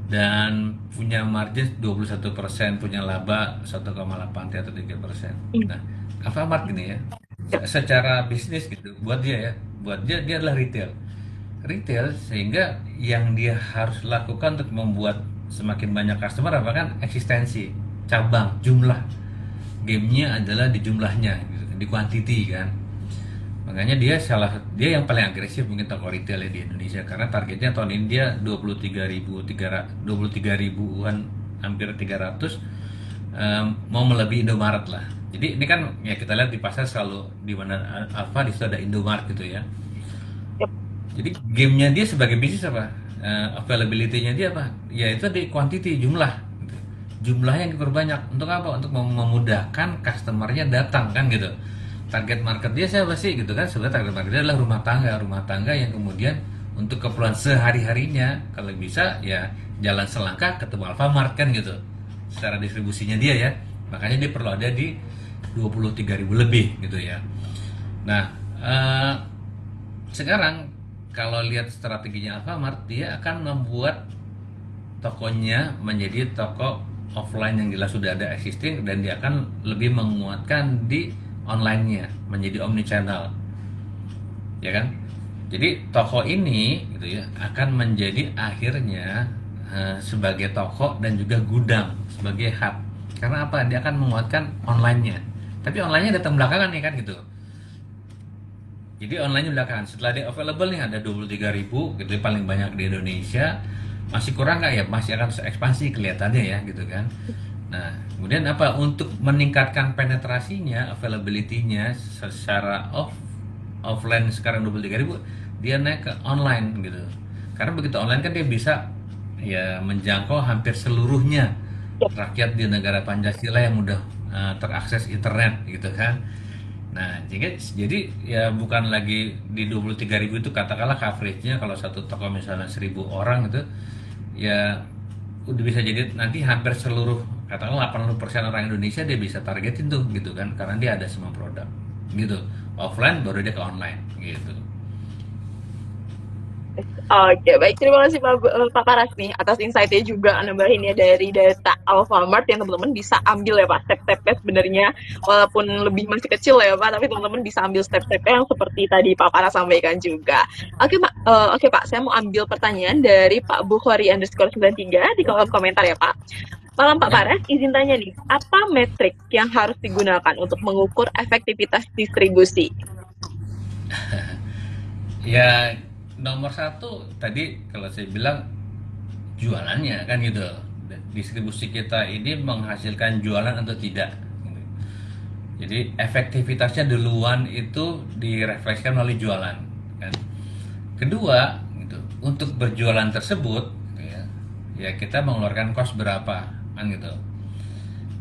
Dan punya margin 21%, punya laba 1,8 atau 3%. Nah, Alfamart gini ya, secara bisnis gitu, buat dia adalah retail sehingga yang dia harus lakukan untuk membuat semakin banyak customer apa kan? Eksistensi, cabang, jumlah. Gamenya adalah di jumlahnya, gitu, di quantity kan. Makanya dia yang paling agresif mungkin toko retail di Indonesia, karena targetnya tahun ini dia 23 ribuan hampir 300, mau melebihi Indomaret lah. Jadi ini kan ya kita lihat di pasar selalu di mana Alfa di situ ada Indomaret gitu ya. Yep. Jadi gamenya dia sebagai bisnis apa? Availability-nya dia apa? Ya itu di quantity, jumlah. Gitu. Jumlahnya yang diperbanyak. Untuk apa? Untuk memudahkan customer-nya datang kan gitu. Target market dia siapa sih gitu kan? Sebenarnya target market dia adalah rumah tangga yang kemudian untuk keperluan sehari-harinya kalau bisa ya jalan selangkah ketemu Alfamart kan gitu. Secara distribusinya dia ya. Makanya dia perlu ada di 23.000 lebih gitu ya. Nah, sekarang kalau lihat strateginya Alfamart, dia akan membuat tokonya menjadi toko offline yang jelas sudah ada existing, dan dia akan lebih menguatkan di online-nya menjadi omnichannel, ya kan? Jadi toko ini gitu ya akan menjadi akhirnya sebagai toko dan juga gudang sebagai hub. Karena apa? Dia akan menguatkan online-nya. Tapi online-nya datang belakangan nih kan gitu. Jadi online belakangan. Setelah dia available nih ada 23.000 gitu ya, paling banyak di Indonesia. Masih kurang nggak ya? Masih akan ekspansi kelihatannya ya gitu kan. Nah, kemudian apa? Untuk meningkatkan penetrasinya, availability-nya secara offline sekarang 23.000, dia naik ke online gitu. Karena begitu online kan dia bisa ya menjangkau hampir seluruhnya rakyat di negara Pancasila yang mudah terakses internet gitu kan. Nah, jadi ya bukan lagi di 23.000 itu katakanlah coveragenya kalau satu toko misalnya 1.000 orang gitu ya udah bisa jadi nanti hampir seluruh katakanlah 80% orang Indonesia dia bisa targetin tuh gitu kan karena dia ada semua produk gitu. Offline baru dia ke online gitu. Oke, baik. Terima kasih Pak Paras nih atas insight-nya juga nambahinnya dari data Alfamart yang teman-teman bisa ambil ya Pak step-stepnya sebenarnya walaupun lebih masih kecil ya Pak, tapi teman-teman bisa ambil step-stepnya yang seperti tadi Pak Paras sampaikan juga. Oke Pak, oke Pak, saya mau ambil pertanyaan dari Pak Bukhari_93 di kolom komentar ya Pak. Malam Pak Paras, izin tanya nih, apa metrik yang harus digunakan untuk mengukur efektivitas distribusi? Ya nomor satu tadi kalau saya bilang jualannya kan gitu. Distribusi kita ini menghasilkan jualan atau tidak. Jadi efektivitasnya duluan itu direfleksikan melalui jualan kan. Kedua gitu, untuk berjualan tersebut gitu ya kita mengeluarkan cost berapa kan gitu.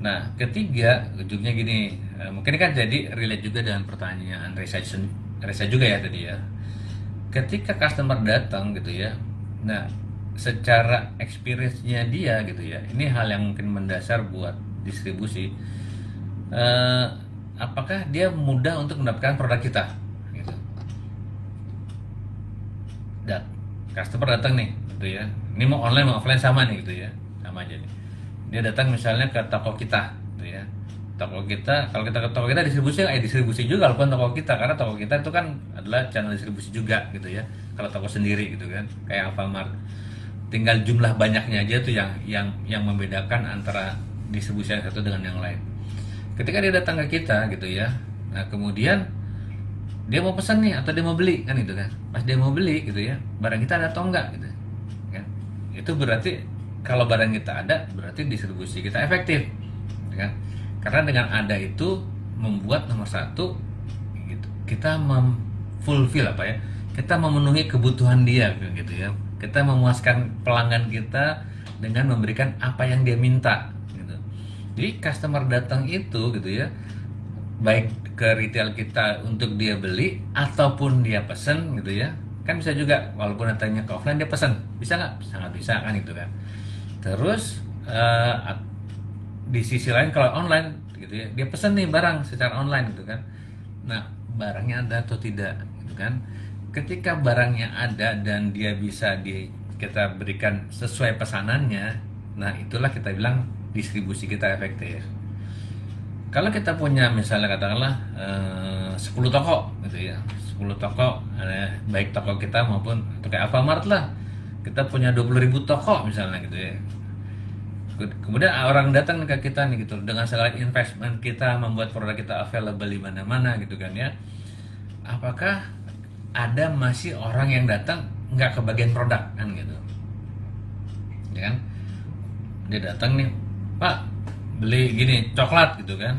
Nah ketiga ujungnya gini, mungkin kan jadi relate juga dengan pertanyaan Reza juga ya tadi ya. Ketika customer datang gitu ya, nah secara experience-nya dia gitu ya, ini hal yang mungkin mendasar buat distribusi. Apakah dia mudah untuk mendapatkan produk kita? Gitu. Dan customer datang nih, gitu ya. Ini mau online mau offline sama nih, gitu ya, sama aja nih. Dia datang misalnya ke toko kita, gitu ya. Toko kita, kalau kita ke toko kita distribusi juga walaupun toko kita, karena toko kita itu kan adalah channel distribusi juga gitu ya. Kalau toko sendiri gitu kan, kayak Alfamart, tinggal jumlah banyaknya aja tuh yang membedakan antara distribusi yang satu dengan yang lain. Ketika dia datang ke kita gitu ya, nah kemudian dia mau pesan nih atau dia mau beli kan gitu kan, pas dia mau beli gitu ya, barang kita ada atau enggak gitu kan, itu berarti kalau barang kita ada berarti distribusi kita efektif gitu kan. Karena dengan ada itu membuat nomor satu gitu, kita fulfill apa ya, kita memenuhi kebutuhan dia gitu ya, kita memuaskan pelanggan kita dengan memberikan apa yang dia minta gitu. Jadi customer datang itu gitu ya, baik ke retail kita untuk dia beli ataupun dia pesen gitu ya, kan bisa juga walaupun datangnya ke offline dia pesen, bisa nggak? Sangat bisa kan itu kan. Terus di sisi lain kalau online gitu ya, dia pesan nih barang secara online gitu kan. Nah barangnya ada atau tidak gitu kan. Ketika barangnya ada dan dia bisa kita berikan sesuai pesanannya, nah itulah kita bilang distribusi kita efektif. Kalau kita punya misalnya katakanlah 10 toko gitu ya, 10 toko baik toko kita maupun kayak Alfamart lah, kita punya 20.000 toko misalnya gitu ya. Kemudian orang datang ke kita nih gitu dengan segala investment kita membuat produk kita available di mana-mana gitu kan ya. Apakah ada masih orang yang datang nggak kebagian produk kan gitu, ya kan? dia datang nih, Pak beli gini coklat gitu kan.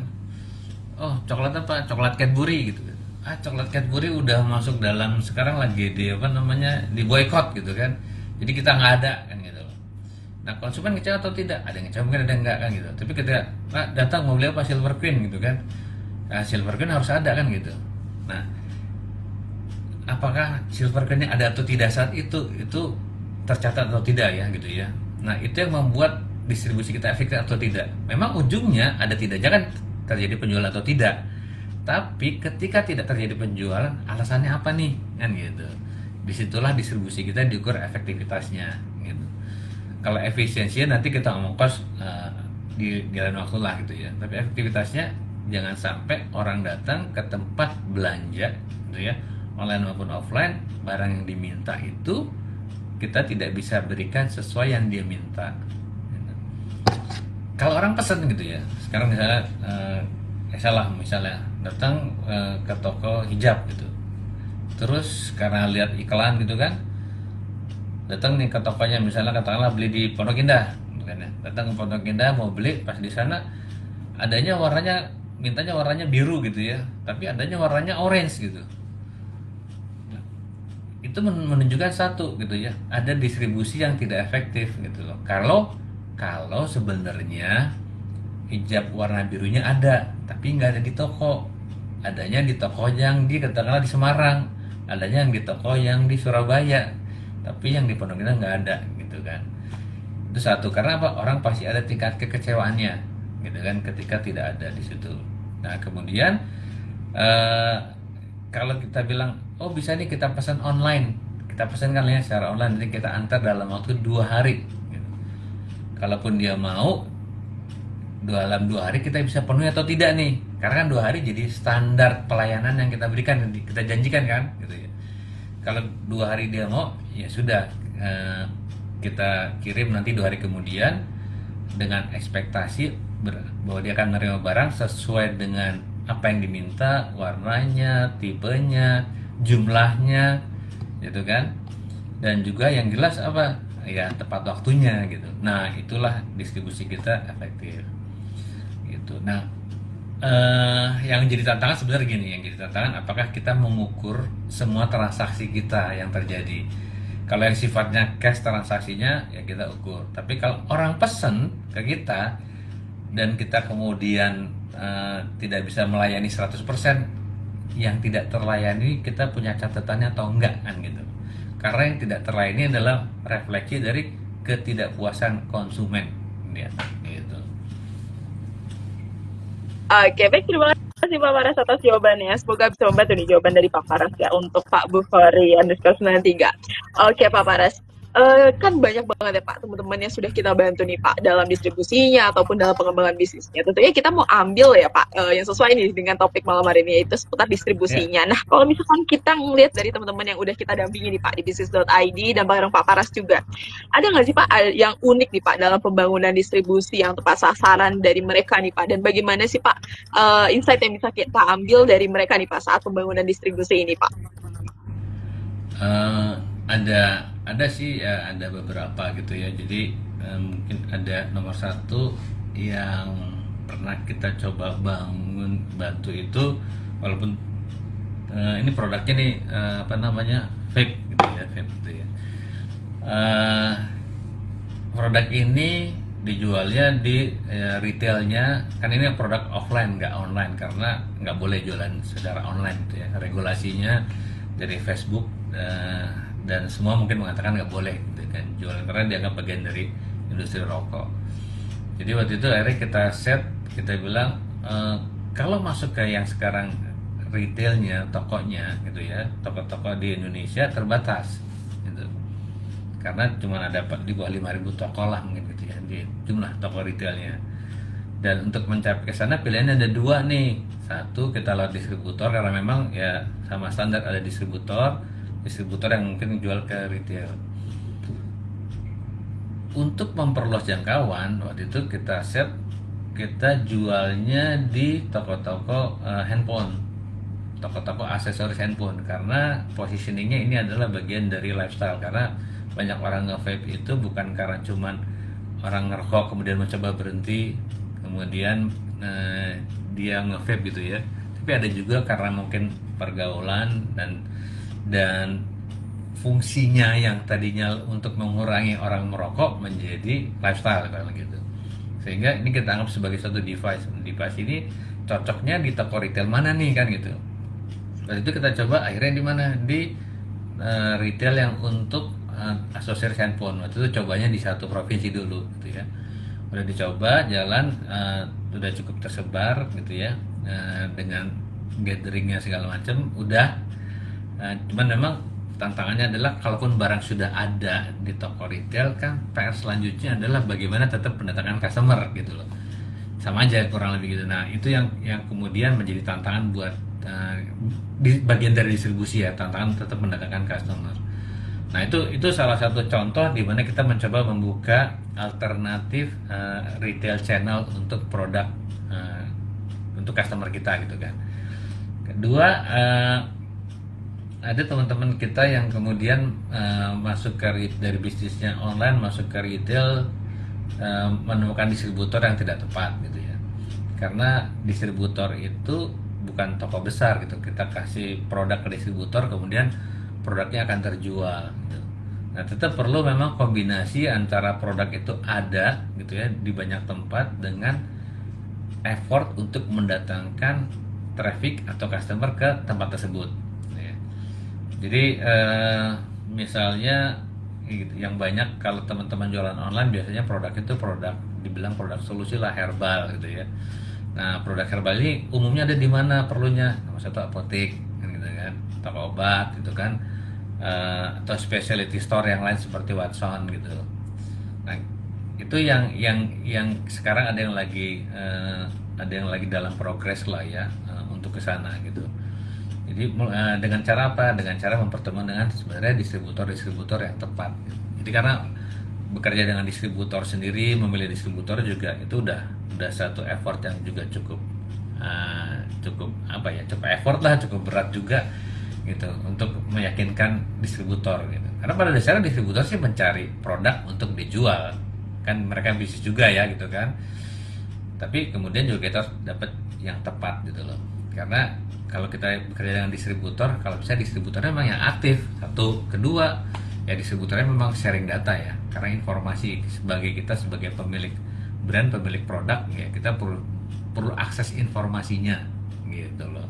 Oh, coklat apa? Coklat Cadbury gitu kan. Ah, coklat Cadbury udah masuk dalam, sekarang lagi di apa namanya, di boykot gitu kan. Jadi kita nggak ada kan gitu. Nah, konsumen ngecewa atau tidak? Ada yang ngecewa, mungkin ada yang enggak kan gitu. Tapi ketika Pak datang mau beli apa, Silver Queen gitu kan. Nah, Silver Queen harus ada kan gitu. Nah, apakah Silver Queen ada atau tidak saat itu tercatat atau tidak ya gitu ya. Nah, itu yang membuat distribusi kita efektif atau tidak. Memang ujungnya ada tidaknya kan terjadi penjualan atau tidak. Tapi ketika tidak terjadi penjualan, alasannya apa nih? Kan gitu. Disitulah distribusi kita diukur efektivitasnya gitu. Kalau efisiensinya nanti kita ngomong cost di lain waktu lah gitu ya. Tapi efektivitasnya jangan sampai orang datang ke tempat belanja gitu ya, online maupun offline, barang yang diminta itu kita tidak bisa berikan sesuai yang dia minta. Kalau orang pesan gitu ya, sekarang misalnya salah misalnya datang ke toko hijab gitu, terus karena lihat iklan gitu kan, datang nih ke tokonya, misalnya katakanlah beli di Pondok Indah gitu kan ya. Datang ke Pondok Indah mau beli, pas di sana adanya warnanya, mintanya warnanya biru gitu ya, tapi adanya warnanya orange gitu. Itu menunjukkan satu gitu ya, ada distribusi yang tidak efektif gitu loh. Kalau sebenarnya hijab warna birunya ada, tapi nggak ada di toko, adanya di toko yang di katakanlah di Semarang, adanya yang di toko yang di Surabaya, tapi yang di Pondok Indah nggak ada gitu kan. Itu satu, karena apa, orang pasti ada tingkat kekecewaannya gitu kan ketika tidak ada di situ. Nah kemudian kalau kita bilang, oh bisa nih kita pesan online, kita pesan kan ya secara online, nanti kita antar dalam waktu 2 hari gitu. Kalaupun dia mau dalam 2 hari kita bisa penuhi atau tidak nih, karena kan 2 hari jadi standar pelayanan yang kita berikan, kita janjikan kan gitu ya. Kalau 2 hari dia mau, ya sudah, kita kirim nanti 2 hari kemudian dengan ekspektasi bahwa dia akan menerima barang sesuai dengan apa yang diminta, warnanya, tipenya, jumlahnya gitu kan, dan juga yang jelas apa ya, tepat waktunya gitu. Nah itulah distribusi kita efektif gitu. Nah yang jadi tantangan sebenarnya gini, yang jadi tantangan apakah kita mengukur semua transaksi kita yang terjadi. Kalau yang sifatnya cash transaksinya ya kita ukur, tapi kalau orang pesen ke kita dan kita kemudian tidak bisa melayani 100%, yang tidak terlayani kita punya catatannya atau enggak kan gitu. Karena yang tidak terlayani adalah refleksi dari ketidakpuasan konsumen ya, gitu. Oke, baik, terima kasih Pak Paras atas jawabannya. Semoga bisa membantu nih jawaban dari Pak Paras ya untuk Pak Bukhari _93. Oke Pak Paras, kan banyak banget ya Pak teman-teman yang sudah kita bantu nih Pak dalam distribusinya ataupun dalam pengembangan bisnisnya. Tentunya kita mau ambil ya Pak yang sesuai nih dengan topik malam hari ini, yaitu seputar distribusinya. Nah kalau misalkan kita ngelihat dari teman-teman yang udah kita dampingi nih Pak di bisnis.id dan bareng Pak Paras juga, ada nggak sih Pak yang unik nih Pak dalam pembangunan distribusi yang tepat sasaran dari mereka nih Pak, dan bagaimana sih Pak insight yang bisa kita ambil dari mereka nih Pak saat pembangunan distribusi ini Pak? Ada sih ya, ada beberapa gitu ya. Jadi mungkin ada nomor satu yang pernah kita coba bantu itu, walaupun ini produknya nih apa namanya, vape gitu ya, vape gitu ya. Produk ini dijualnya di retailnya, kan ini produk offline nggak online, karena nggak boleh jualan secara online gitu ya, regulasinya dari Facebook dan semua mungkin mengatakan nggak boleh gitu kan jualan, karena dianggap bagian dari industri rokok. Jadi waktu itu akhirnya kita set, kita bilang kalau masuk ke yang sekarang retailnya, tokonya gitu ya, toko-toko di Indonesia terbatas gitu, karena cuma ada di bawah 5.000 toko lah mungkin gitu ya di jumlah toko retailnya. Dan untuk mencapai ke sana pilihannya ada dua nih. Satu, kita lewat distributor, karena memang ya sama standar ada distributor yang mungkin jual ke retail. Untuk memperluas jangkauan, waktu itu kita set, kita jualnya di toko-toko handphone, toko-toko aksesoris handphone, karena positioningnya ini adalah bagian dari lifestyle. Karena banyak orang nge-vape itu bukan karena cuman orang ngerokok kemudian mencoba berhenti, kemudian dia nge-vape gitu ya. Tapi ada juga karena mungkin pergaulan dan fungsinya yang tadinya untuk mengurangi orang merokok menjadi lifestyle kalau gitu. Sehingga ini kita anggap sebagai suatu device. Device ini cocoknya di toko retail mana nih kan gitu. Waktu itu kita coba akhirnya di mana, di retail yang untuk aksesoris handphone. Waktu itu cobanya di satu provinsi dulu gitu ya. Udah dicoba jalan, udah cukup tersebar gitu ya, dengan gatheringnya segala macam udah. Cuman memang tantangannya adalah kalaupun barang sudah ada di toko retail kan, PR selanjutnya adalah bagaimana tetap mendatangkan customer gitu loh. Sama aja kurang lebih gitu. Nah itu yang kemudian menjadi tantangan buat di bagian dari distribusi ya, tantangan tetap mendatangkan customer. Nah itu salah satu contoh di mana kita mencoba membuka alternatif retail channel untuk produk untuk customer kita gitu kan. Kedua, ada teman-teman kita yang kemudian masuk dari bisnisnya online masuk ke retail, menemukan distributor yang tidak tepat gitu ya. Karena distributor itu bukan toko besar gitu. Kita kasih produk ke distributor kemudian produknya akan terjual gitu. Nah, tetap perlu memang kombinasi antara produk itu ada gitu ya di banyak tempat dengan effort untuk mendatangkan traffic atau customer ke tempat tersebut. Jadi misalnya gitu, yang banyak kalau teman-teman jualan online biasanya produk itu dibilang produk solusi lah, herbal gitu ya. Nah produk herbal ini umumnya ada di mana perlunya? Nomor satu apotek gitu kan, toko obat gitu kan, atau specialty store yang lain seperti Watson gitu. Nah itu yang sekarang ada yang lagi dalam progres lah ya, untuk kesana gitu. Jadi dengan cara apa? Dengan cara mempertemukan dengan sebenarnya distributor yang tepat. Jadi karena bekerja dengan distributor sendiri, memilih distributor juga itu udah satu effort yang juga cukup effort lah, cukup berat juga gitu untuk meyakinkan distributor gitu. Karena pada dasarnya distributor sih mencari produk untuk dijual, kan mereka bisnis juga ya gitu kan. Tapi kemudian juga kita harus dapat yang tepat gitu loh. Karena kalau kita bekerja dengan distributor, kalau bisa distributornya memang yang aktif. Satu, kedua, ya distributornya memang sharing data ya. Karena informasi kita sebagai pemilik brand, pemilik produk, ya kita perlu akses informasinya gitu loh.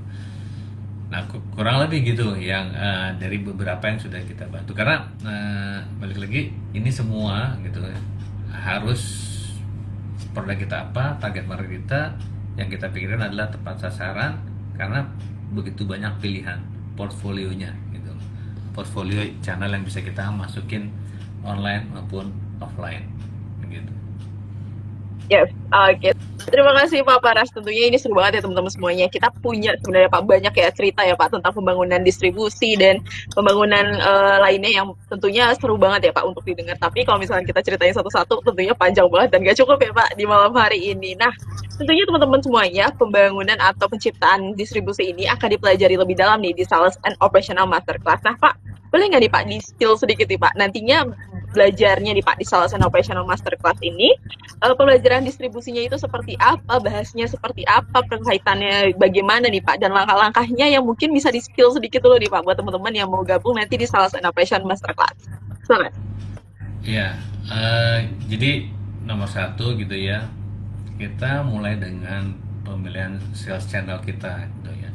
Nah kurang lebih gitu yang dari beberapa yang sudah kita bantu. Karena balik lagi ini semua gitu harus produk kita apa, target market kita, yang kita pikirin adalah tepat sasaran. Karena begitu banyak pilihan portfolionya gitu, portfolio channel yang bisa kita masukin online maupun offline gitu. Yes, oke. Terima kasih Pak Paras. Tentunya ini seru banget ya teman-teman semuanya. Kita punya sebenarnya Pak banyak ya cerita ya Pak tentang pembangunan distribusi dan pembangunan lainnya yang tentunya seru banget ya Pak untuk didengar. Tapi kalau misalnya kita ceritain satu-satu tentunya panjang banget dan gak cukup ya Pak di malam hari ini. Nah, tentunya teman-teman semuanya pembangunan atau penciptaan distribusi ini akan dipelajari lebih dalam nih di Sales and Operational Masterclass. Nah Pak, boleh nggak nih Pak di spill sedikit nih Pak? Nantinya belajarnya nih Pak di Sales and Operational Masterclass ini, pembelajaran distribusinya itu seperti apa, bahasnya seperti apa, perkaitannya bagaimana nih Pak, dan langkah-langkahnya yang mungkin bisa di spill sedikit dulu nih Pak buat teman-teman yang mau gabung nanti di Sales and Operational Masterclass. Selamat. Ya, jadi nomor satu gitu ya, kita mulai dengan pemilihan sales channel kita gitu ya.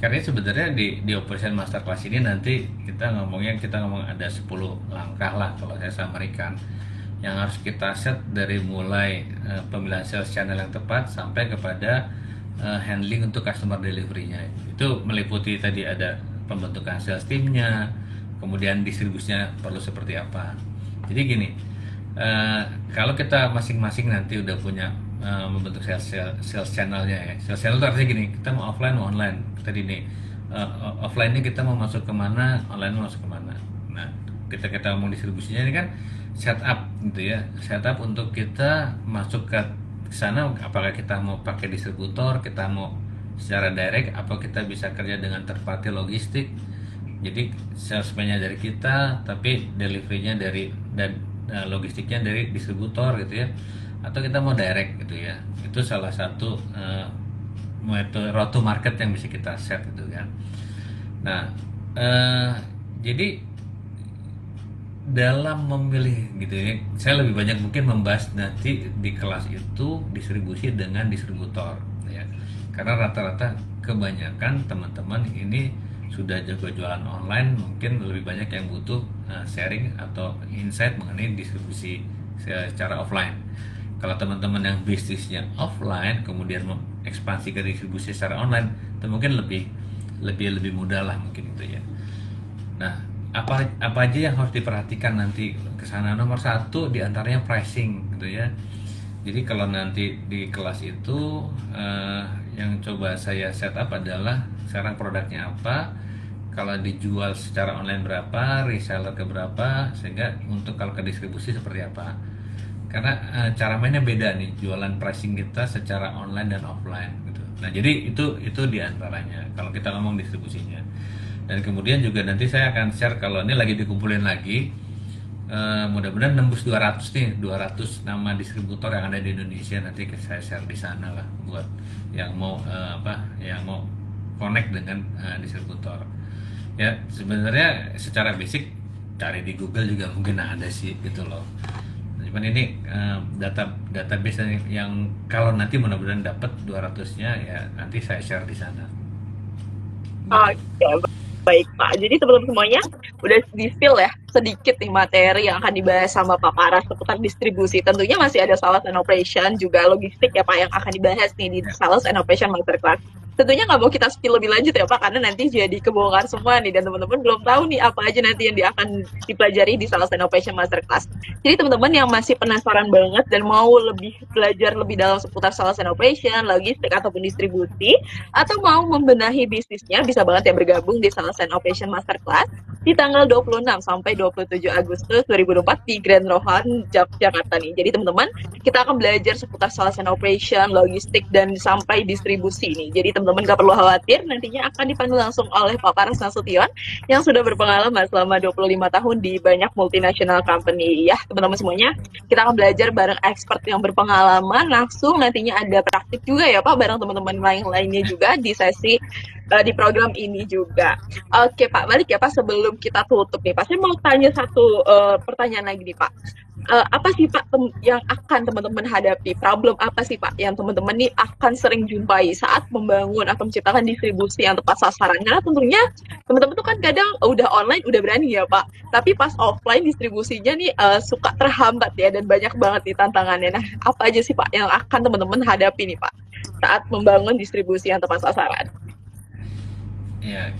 Karena sebenarnya di Operation Masterclass ini nanti kita ngomong ada 10 langkah lah kalau saya samarikan yang harus kita set dari mulai pemilihan sales channel yang tepat sampai kepada handling untuk customer delivery-nya. Itu meliputi tadi ada pembentukan sales team-nya, kemudian distribusinya perlu seperti apa. Jadi gini, kalau kita masing-masing nanti udah punya membentuk sales channelnya ya. Sales channel itu artinya gini, kita mau offline mau online. Tadi nih offline-nya kita mau masuk kemana, online mau masuk kemana. Nah, kita ngomong distribusinya ini kan setup gitu ya, setup untuk kita masuk ke sana. Apakah kita mau pakai distributor, kita mau secara direct, apa kita bisa kerja dengan third party logistik. Jadi salesman-nya dari kita, tapi delivery-nya dari logistiknya dari distributor gitu ya, atau kita mau direct gitu ya. Itu salah satu route to market yang bisa kita set gitu kan. Nah, jadi dalam memilih gitu ya, saya lebih banyak mungkin membahas nanti di kelas itu distribusi dengan distributor ya, karena rata-rata kebanyakan teman-teman ini sudah jago jualan online, mungkin lebih banyak yang butuh sharing atau insight mengenai distribusi secara offline. Kalau teman-teman yang bisnisnya offline kemudian ekspansi ke distribusi secara online, itu mungkin lebih mudah lah mungkin itu ya. Nah, apa aja yang harus diperhatikan nanti ke sana? Nomor satu diantaranya pricing gitu ya. Jadi kalau nanti di kelas itu yang coba saya set up adalah sekarang produknya apa, kalau dijual secara online berapa, reseller ke berapa, sehingga untuk kalau ke distribusi seperti apa. Karena cara mainnya beda nih, jualan pricing kita secara online dan offline gitu. Nah, jadi itu diantaranya kalau kita ngomong distribusinya. Dan kemudian juga nanti saya akan share, kalau ini lagi dikumpulin lagi, mudah-mudahan nembus 200 nih, 200 nama distributor yang ada di Indonesia. Nanti saya share di sana lah buat yang mau yang mau connect dengan distributor. Ya, sebenarnya secara basic cari di Google juga mungkin ada sih gitu loh. Cuman ini database yang kalau nanti mudah-mudahan dapat 200-nya ya nanti saya share di sana. Oke, baik Pak. Jadi teman-teman semuanya udah di-spill ya sedikit nih materi yang akan dibahas sama Pak Paras seputar distribusi. Tentunya masih ada sales and operation, juga logistik ya Pak yang akan dibahas nih di sales and operation masterclass. Tentunya nggak mau kita spill lebih lanjut ya Pak, karena nanti jadi kebongkar semua nih dan teman-teman belum tahu nih apa aja nanti yang akan dipelajari di sales and operation masterclass. Jadi teman-teman yang masih penasaran banget dan mau lebih belajar lebih dalam seputar sales and operation, logistik ataupun distribusi, atau mau membenahi bisnisnya, bisa banget ya bergabung di sales and operation masterclass di tanggal 26 sampai 27 Agustus 2024 di Grand Rohan, Jakarta nih. Jadi teman-teman, kita akan belajar seputar sales and operation, logistik, dan sampai distribusi nih. Jadi teman-teman gak perlu khawatir, nantinya akan dipandu langsung oleh Pak Paras Nasution yang sudah berpengalaman selama 25 tahun di banyak multinational company. Ya, teman-teman semuanya, kita akan belajar bareng expert yang berpengalaman, langsung nantinya ada praktik juga ya Pak, bareng teman-teman lainnya juga di sesi di program ini juga. Oke Pak, balik ya Pak, sebelum kita tutup nih Pak, saya mau tanya satu pertanyaan lagi nih Pak. Apa sih Pak yang akan teman-teman hadapi? Problem apa sih Pak yang teman-teman nih akan sering jumpai saat membangun atau menciptakan distribusi yang tepat sasaran? Karena tentunya teman-teman tuh kan kadang udah online udah berani ya Pak, tapi pas offline distribusinya nih suka terhambat ya, dan banyak banget nih tantangannya. Nah, apa aja sih Pak yang akan teman-teman hadapi nih Pak saat membangun distribusi yang tepat sasaran? Ya,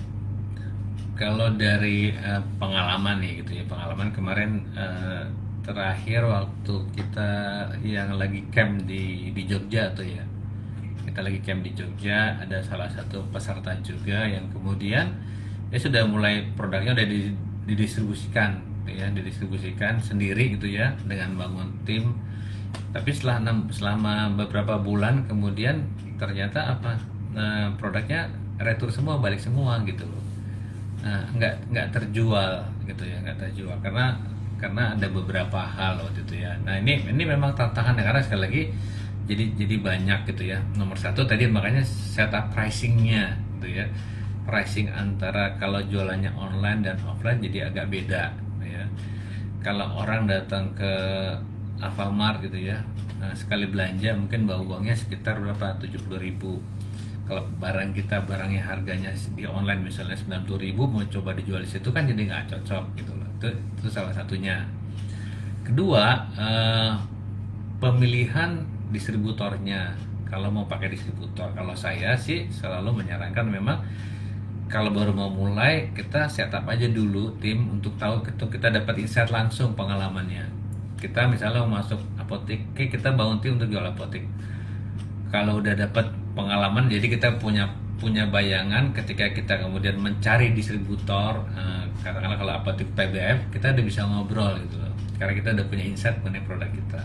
kalau dari pengalaman nih gitu ya, pengalaman kemarin terakhir waktu kita yang lagi camp di Jogja tuh ya, kita lagi camp di Jogja, ada salah satu peserta juga yang kemudian dia sudah mulai produknya udah didistribusikan gitu ya, didistribusikan sendiri gitu ya dengan bangun tim. Tapi selama beberapa bulan kemudian ternyata produknya retur semua, balik semua gitu loh. Nah, nggak terjual gitu ya, nggak terjual karena ada beberapa hal waktu itu ya. Nah, ini memang tantangan karena sekali lagi jadi banyak gitu ya. Nomor satu tadi makanya setup pricingnya gitu ya, pricing antara kalau jualannya online dan offline jadi agak beda ya. Kalau orang datang ke Alfamart gitu ya, nah, sekali belanja mungkin bawa uangnya sekitar berapa, 70.000. Kalau barangnya harganya di online misalnya 90.000, mau coba dijual di situ kan jadi nggak cocok gitu loh. Itu salah satunya. Kedua, pemilihan distributornya. Kalau mau pakai distributor, kalau saya sih selalu menyarankan memang kalau baru mau mulai kita setup aja dulu tim untuk tahu, kita dapat insight langsung pengalamannya. Kita misalnya mau masuk apotek, kita bangun tim untuk jual apotek. Kalau udah dapat pengalaman, jadi kita punya bayangan ketika kita kemudian mencari distributor, katakanlah kalau apotek PBF, kita udah bisa ngobrol gitu loh, karena kita udah punya insight mengenai produk kita.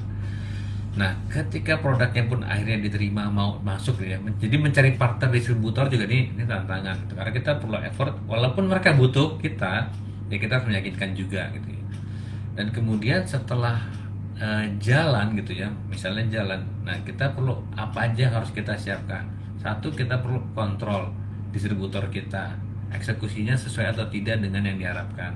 Nah, ketika produknya pun akhirnya diterima mau masuk ya, jadi mencari partner distributor juga ini tantangan gitu. Karena kita perlu effort, walaupun mereka butuh kita, ya kita harus meyakinkan juga gitu ya. Dan kemudian setelah jalan gitu ya, misalnya jalan, nah kita perlu apa aja harus kita siapkan. Satu, kita perlu kontrol distributor kita, eksekusinya sesuai atau tidak dengan yang diharapkan.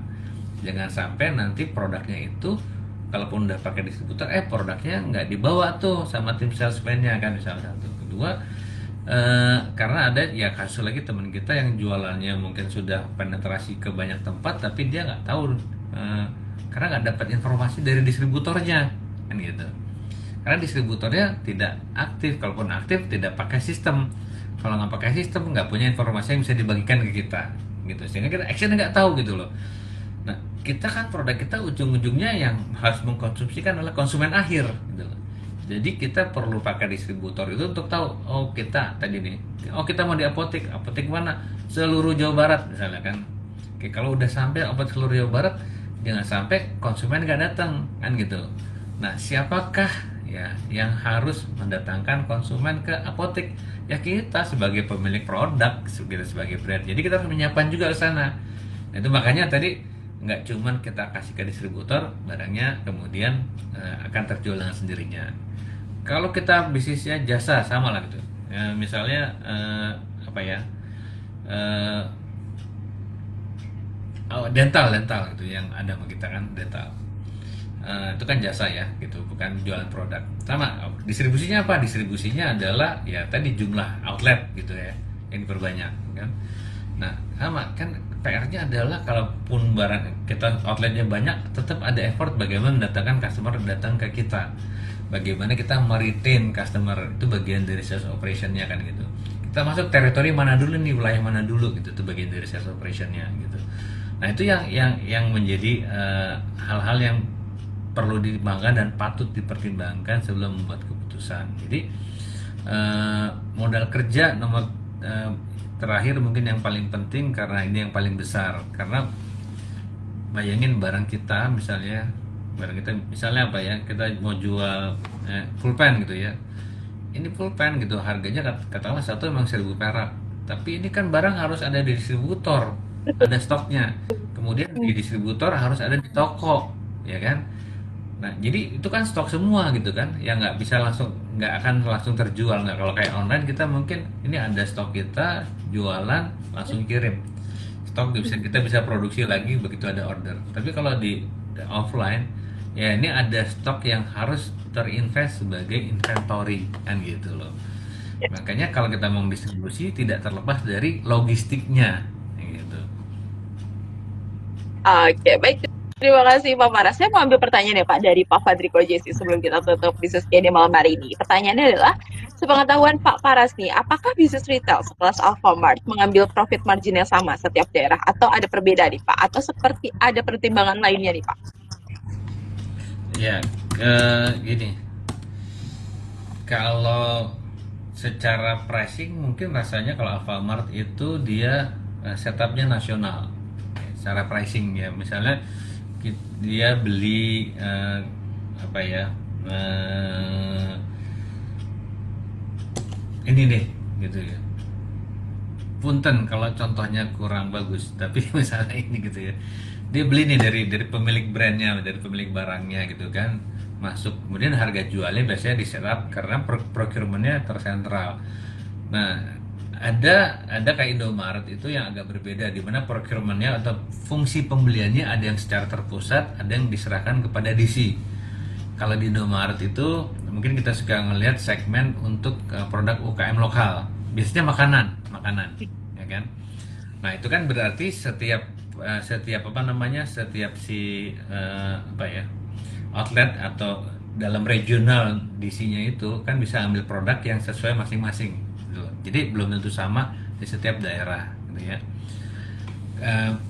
Jangan sampai nanti produknya itu, kalaupun udah pakai distributor, produknya nggak dibawa tuh sama tim salesman-nya kan, misalnya satu. Kedua, karena ada ya kasus lagi teman kita yang jualannya mungkin sudah penetrasi ke banyak tempat, tapi dia nggak tahu karena nggak dapat informasi dari distributornya kan gitu. Karena distributornya tidak aktif, kalaupun aktif tidak pakai sistem. Kalau nggak pakai sistem, nggak punya informasi yang bisa dibagikan ke kita gitu, sehingga kita action nggak tahu gitu loh. Nah, kita kan produk kita ujung-ujungnya yang harus mengkonsumsikan adalah konsumen akhir gitu loh. Jadi kita perlu pakai distributor itu untuk tahu, oh kita tadi nih, oh kita mau di apotek mana? Seluruh Jawa Barat misalnya kan. Oke, kalau udah sampai apotek seluruh Jawa Barat, jangan sampai konsumen nggak datang kan gitu. Nah, siapakah ya yang harus mendatangkan konsumen ke apotek? Ya kita sebagai pemilik produk, kita sebagai brand. Jadi kita harus menyiapkan juga ke sana. Nah, itu makanya tadi nggak cuman kita kasih ke distributor barangnya, kemudian akan terjual dengan sendirinya. Kalau kita bisnisnya jasa, sama lah gitu. Misalnya apa ya? Dental gitu yang ada sama kita kan, dental. Itu kan jasa ya gitu, bukan jualan produk. Sama distribusinya apa? Distribusinya adalah ya tadi jumlah outlet gitu ya yang diperbanyak kan. Nah sama kan, PR-nya adalah kalaupun barang kita outletnya banyak, tetap ada effort bagaimana mendatangkan customer datang ke kita, bagaimana kita meretain customer, itu bagian dari sales operation-nya kan gitu. Kita masuk teritori mana dulu nih, wilayah mana dulu gitu, itu bagian dari sales operation-nya gitu. Nah itu yang menjadi hal-hal yang perlu dipertimbangkan dan patut dipertimbangkan sebelum membuat keputusan. Jadi modal kerja nomor terakhir mungkin yang paling penting, karena ini yang paling besar. Karena bayangin barang kita misalnya apa ya, kita mau jual pulpen gitu ya. Ini pulpen gitu harganya katakanlah satu memang 1.000 perak, tapi ini kan barang harus ada di distributor, ada stoknya, kemudian di distributor harus ada di toko ya kan. Nah jadi itu kan stok semua gitu kan, yang nggak akan langsung terjual. Nggak, kalau kayak online kita mungkin ini ada stok kita, jualan langsung kirim, stok kita bisa produksi lagi begitu ada order. Tapi kalau di offline ya ini ada stok yang harus terinvest sebagai inventory kan gitu loh. Makanya kalau kita mau distribusi tidak terlepas dari logistiknya gitu. Oke, baik. Terima kasih Pak Paras. Saya mau ambil pertanyaan ya Pak dari Pak Fadriko Jesi sebelum kita tutup bisnis Q&A malam hari ini. Pertanyaannya adalah, sepengetahuan Pak Paras nih, apakah bisnis retail sekelas Alfamart mengambil profit margin yang sama setiap daerah atau ada perbedaan nih Pak? Atau seperti ada pertimbangan lainnya nih Pak? Ya, gini. Kalau secara pricing mungkin rasanya kalau Alfamart itu dia setupnya nasional. Secara pricing ya, misalnya dia beli apa ya, ini deh gitu ya, punten kalau contohnya kurang bagus, tapi misalnya ini gitu ya, dia beli nih dari pemilik brandnya, dari pemilik barangnya gitu kan, masuk, kemudian harga jualnya biasanya diserap karena procurementnya tersentral. Nah ada kayak Indomaret itu yang agak berbeda, di mana procurementnya atau fungsi pembeliannya ada yang secara terpusat, ada yang diserahkan kepada DC. Kalau di Indomaret itu mungkin kita suka ngelihat segmen untuk produk UKM lokal, biasanya makanan ya kan. Nah itu kan berarti setiap outlet atau dalam regional DC-nya itu kan bisa ambil produk yang sesuai masing-masing. Jadi belum tentu sama di setiap daerah gitu ya.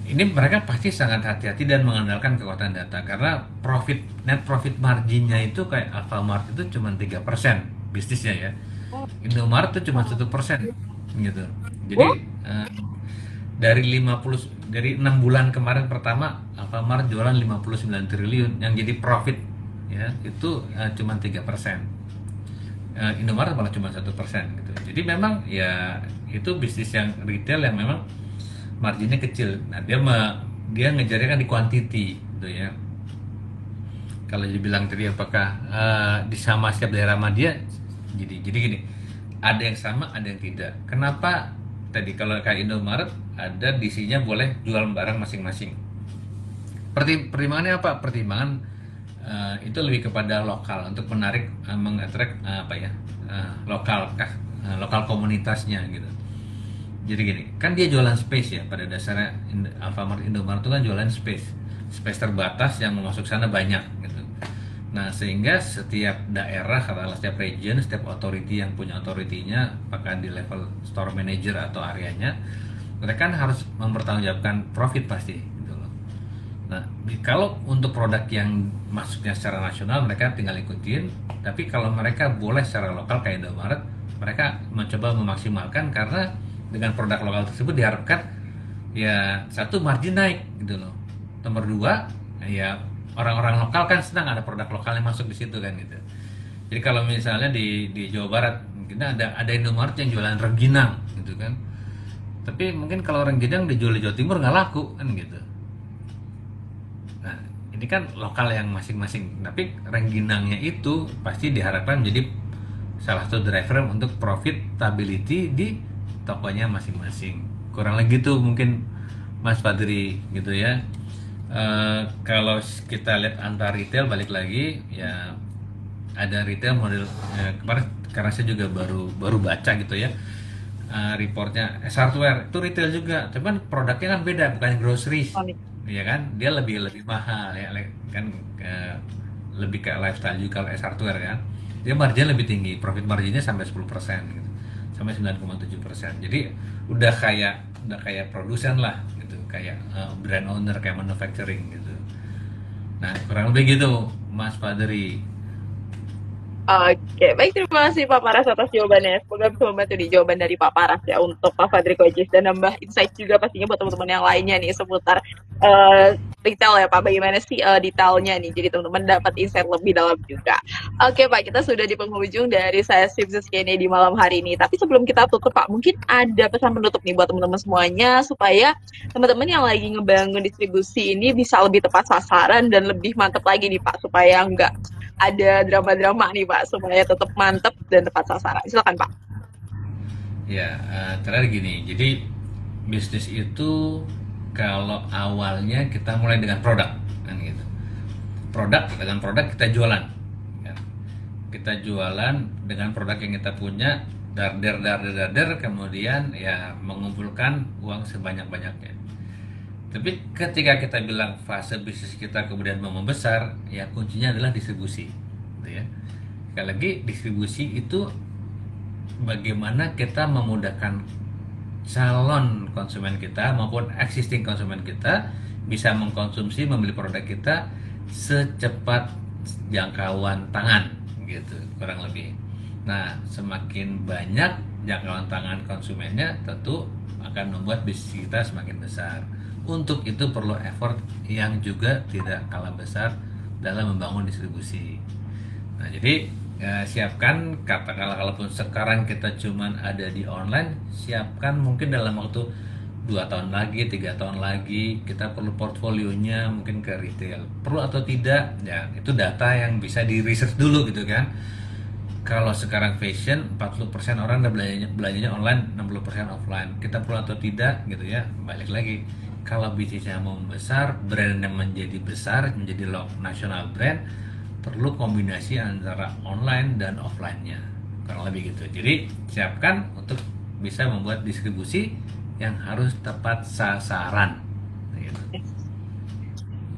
Ini mereka pasti sangat hati-hati dan mengandalkan kekuatan data, karena net profit marginnya itu kayak Alfamart itu cuma 3% bisnisnya ya. Indomaret itu cuma 1% gitu. Jadi dari 6 bulan kemarin pertama Alfamart jualan 59 triliun, yang jadi profit ya itu cuma 3%. Indomaret malah cuma 1% gitu. Jadi memang ya itu bisnis yang retail yang memang marginnya kecil. Nah dia ngejarnya kan di quantity gitu ya. kalau dibilang tadi apakah di sama setiap daerah sama dia, jadi gini, ada yang sama ada yang tidak. Kenapa tadi kalau kayak Indomaret ada DC-nya boleh jual barang masing-masing. Pertimbangannya apa? Pertimbangan itu lebih kepada lokal, untuk menarik, mengattract lokal komunitasnya gitu. Jadi gini, kan dia jualan space ya, pada dasarnya Alfamart, Indomaret itu kan jualan space terbatas yang mau masuk sana banyak gitu. Nah, sehingga setiap daerah, katakanlah setiap region, setiap authority yang punya authority-nya, apakah di level store manager atau areanya, mereka kan harus mempertanggungjawabkan profit pasti gitu loh. Nah, kalau untuk produk yang masuknya secara nasional mereka tinggal ikutin, tapi kalau mereka boleh secara lokal kayak Indomaret, mereka mencoba memaksimalkan, karena dengan produk lokal tersebut diharapkan ya satu, margin naik gitu loh. Nomor dua, ya orang-orang lokal kan senang ada produk lokal yang masuk di situ kan gitu. Jadi kalau misalnya di Jawa Barat mungkin ada Indomaret yang jualan rengginang gitu kan. Tapi mungkin kalau rengginang dijual di Jawa Timur nggak laku kan gitu. Nah, ini kan lokal yang masing-masing. Tapi rengginangnya itu pasti diharapkan menjadi salah satu driver untuk profitability di tokonya masing-masing. Kurang lebih tuh mungkin Mas Fadri gitu ya. Kalau kita lihat antar retail, balik lagi ya, ada retail model kemarin, karena saya juga baru baca gitu ya, reportnya hardware itu retail juga, tapi kan produknya kan beda, bukan groceries ya kan, dia lebih mahal ya kan, lebih ke lifestyle juga. Kalau hardware kan dia margin lebih tinggi, profit marginnya sampai 10% gitu, sampai 9,7%. Jadi udah kayak produsen lah gitu, kayak brand owner, kayak manufacturing gitu. Nah, kurang lebih gitu Mas Fadri. Oke, baik, terima kasih Pak Paras atas jawabannya. Semoga bisa membantu di jawaban dari Pak Paras ya untuk Pak Fadri Kojis, dan nambah insight juga pastinya buat teman-teman yang lainnya nih seputar detail ya Pak. Bagaimana sih detailnya nih? Jadi teman-teman dapat insight lebih dalam juga. Oke Pak, kita sudah di penghujung dari sesi Business Q&A di malam hari ini. Tapi sebelum kita tutup Pak, mungkin ada pesan penutup nih buat teman-teman semuanya supaya teman-teman yang lagi ngebangun distribusi ini bisa lebih tepat sasaran dan lebih mantap lagi nih Pak, supaya nggak ada drama-drama nih Pak, supaya tetap mantep dan tepat sasaran. Silakan Pak. Ya, terakhir gini, jadi bisnis itu kalau awalnya kita mulai dengan produk kan gitu. Dengan produk kita jualan kan. Kita jualan dengan produk yang kita punya, darder, kemudian ya mengumpulkan uang sebanyak-banyaknya. Tapi ketika kita bilang fase bisnis kita kemudian mau membesar, ya kuncinya adalah distribusi, gitu ya. Sekali lagi, distribusi itu bagaimana kita memudahkan calon konsumen kita maupun existing konsumen kita bisa mengkonsumsi, membeli produk kita secepat jangkauan tangan, gitu kurang lebih. Nah, semakin banyak jangkauan tangan konsumennya, tentu akan membuat bisnis kita semakin besar. Untuk itu perlu effort yang juga tidak kalah besar dalam membangun distribusi. Nah, jadi siapkan, katakanlah kalaupun sekarang kita cuman ada di online, siapkan mungkin dalam waktu 2 tahun lagi, 3 tahun lagi, kita perlu portfolionya mungkin ke retail. Perlu atau tidak, ya itu data yang bisa di research dulu gitu kan. Kalau sekarang fashion 40% orang udah belanjanya online, 60% offline. Kita perlu atau tidak gitu ya, balik lagi. Kalau bisnisnya mau besar, brand yang menjadi besar, menjadi national brand, perlu kombinasi antara online dan offline-nya, kurang lebih gitu. Jadi siapkan untuk bisa membuat distribusi yang harus tepat sasaran gitu.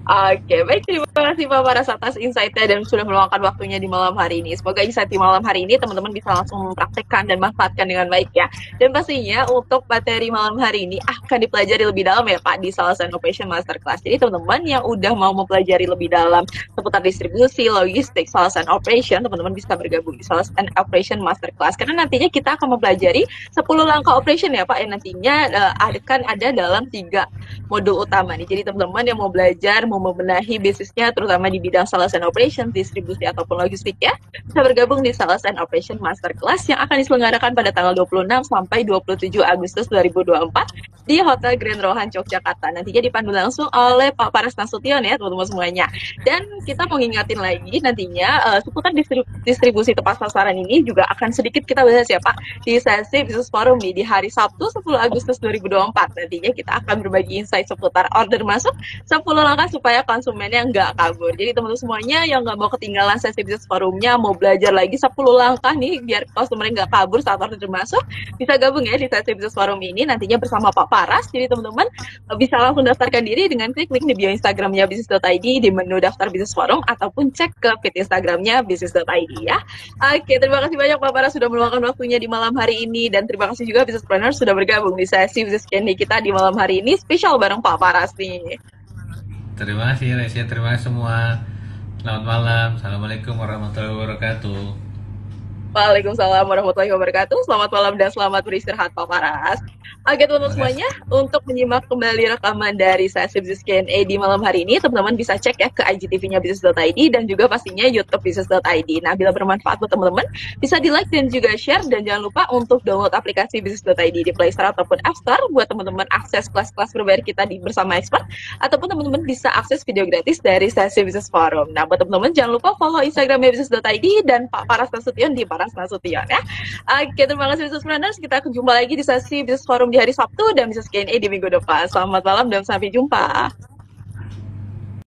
Oke, baik, terima kasih Pak Paras atas insight-nya dan sudah meluangkan waktunya di malam hari ini. Semoga insight di malam hari ini teman-teman bisa langsung mempraktekkan dan manfaatkan dengan baik ya. Dan pastinya untuk materi malam hari ini akan dipelajari lebih dalam ya Pak di Sales and Operation Masterclass. Jadi teman-teman yang udah mau mempelajari lebih dalam seputar distribusi, logistik, Sales and Operation, teman-teman bisa bergabung di Sales and Operation Masterclass. Karena nantinya kita akan mempelajari 10 langkah operation ya Pak, yang nantinya akan ada dalam 3 modul utama nih. Jadi teman-teman yang mau belajar mau membenahi bisnisnya, terutama di bidang sales and operation, distribusi ataupun logistik ya, bisa bergabung di Sales and Operation Masterclass yang akan diselenggarakan pada tanggal 26 sampai 27 Agustus 2024 di Hotel Grand Rohan Yogyakarta. Nantinya dipandu langsung oleh Pak Paras Nasution ya teman-teman semuanya. Dan kita mau ngingatin lagi nantinya seputar distribusi tepat sasaran ini juga akan sedikit kita bahas ya Pak di sesi Business Forum nih di hari Sabtu 10 Agustus 2024. Nantinya kita akan berbagi insight seputar order masuk 10 langkah supaya konsumennya nggak kabur. Jadi teman-teman semuanya yang nggak mau ketinggalan sesi Business Forumnya, mau belajar lagi 10 langkah nih biar konsumennya nggak kabur saat order masuk, bisa gabung ya di sesi Business Forum ini nantinya bersama Pak Paras. Jadi teman-teman bisa langsung daftarkan diri dengan klik link di bio Instagramnya bisnis.id di menu daftar Business Forum ataupun cek ke feed Instagramnya bisnis.id ya. Oke, terima kasih banyak Pak Paras sudah meluangkan waktunya di malam hari ini, dan terima kasih juga Businesspreneur sudah bergabung di sesi Business Q&A kita di malam hari ini spesial bareng Pak Paras nih. Terima kasih Resia, terima kasih semua. Selamat malam. Assalamualaikum warahmatullahi wabarakatuh. Waalaikumsalam warahmatullahi wabarakatuh. Selamat malam dan selamat beristirahat Pak Paras. Oke teman-teman semuanya, untuk menyimak kembali rekaman dari sesi Business Q&A di malam hari ini, teman-teman bisa cek ya ke IGTV-nya Business.id dan juga pastinya YouTube Business.id. Nah, bila bermanfaat buat teman-teman, bisa di-like dan juga share, dan jangan lupa untuk download aplikasi Business.id di Play Store ataupun App Store buat teman-teman akses kelas-kelas berbayar kita di bersama expert, ataupun teman-teman bisa akses video gratis dari sesi Business Forum. Nah, buat teman-teman jangan lupa follow Instagramnya Business.id dan Pak Paras Nasution di Paras Nasution ya. Oke, terima kasih Businessplanners. Kita jumpa lagi di sesi Business Forum di hari Sabtu dan Business Q&A di minggu depan. Selamat malam dan sampai jumpa.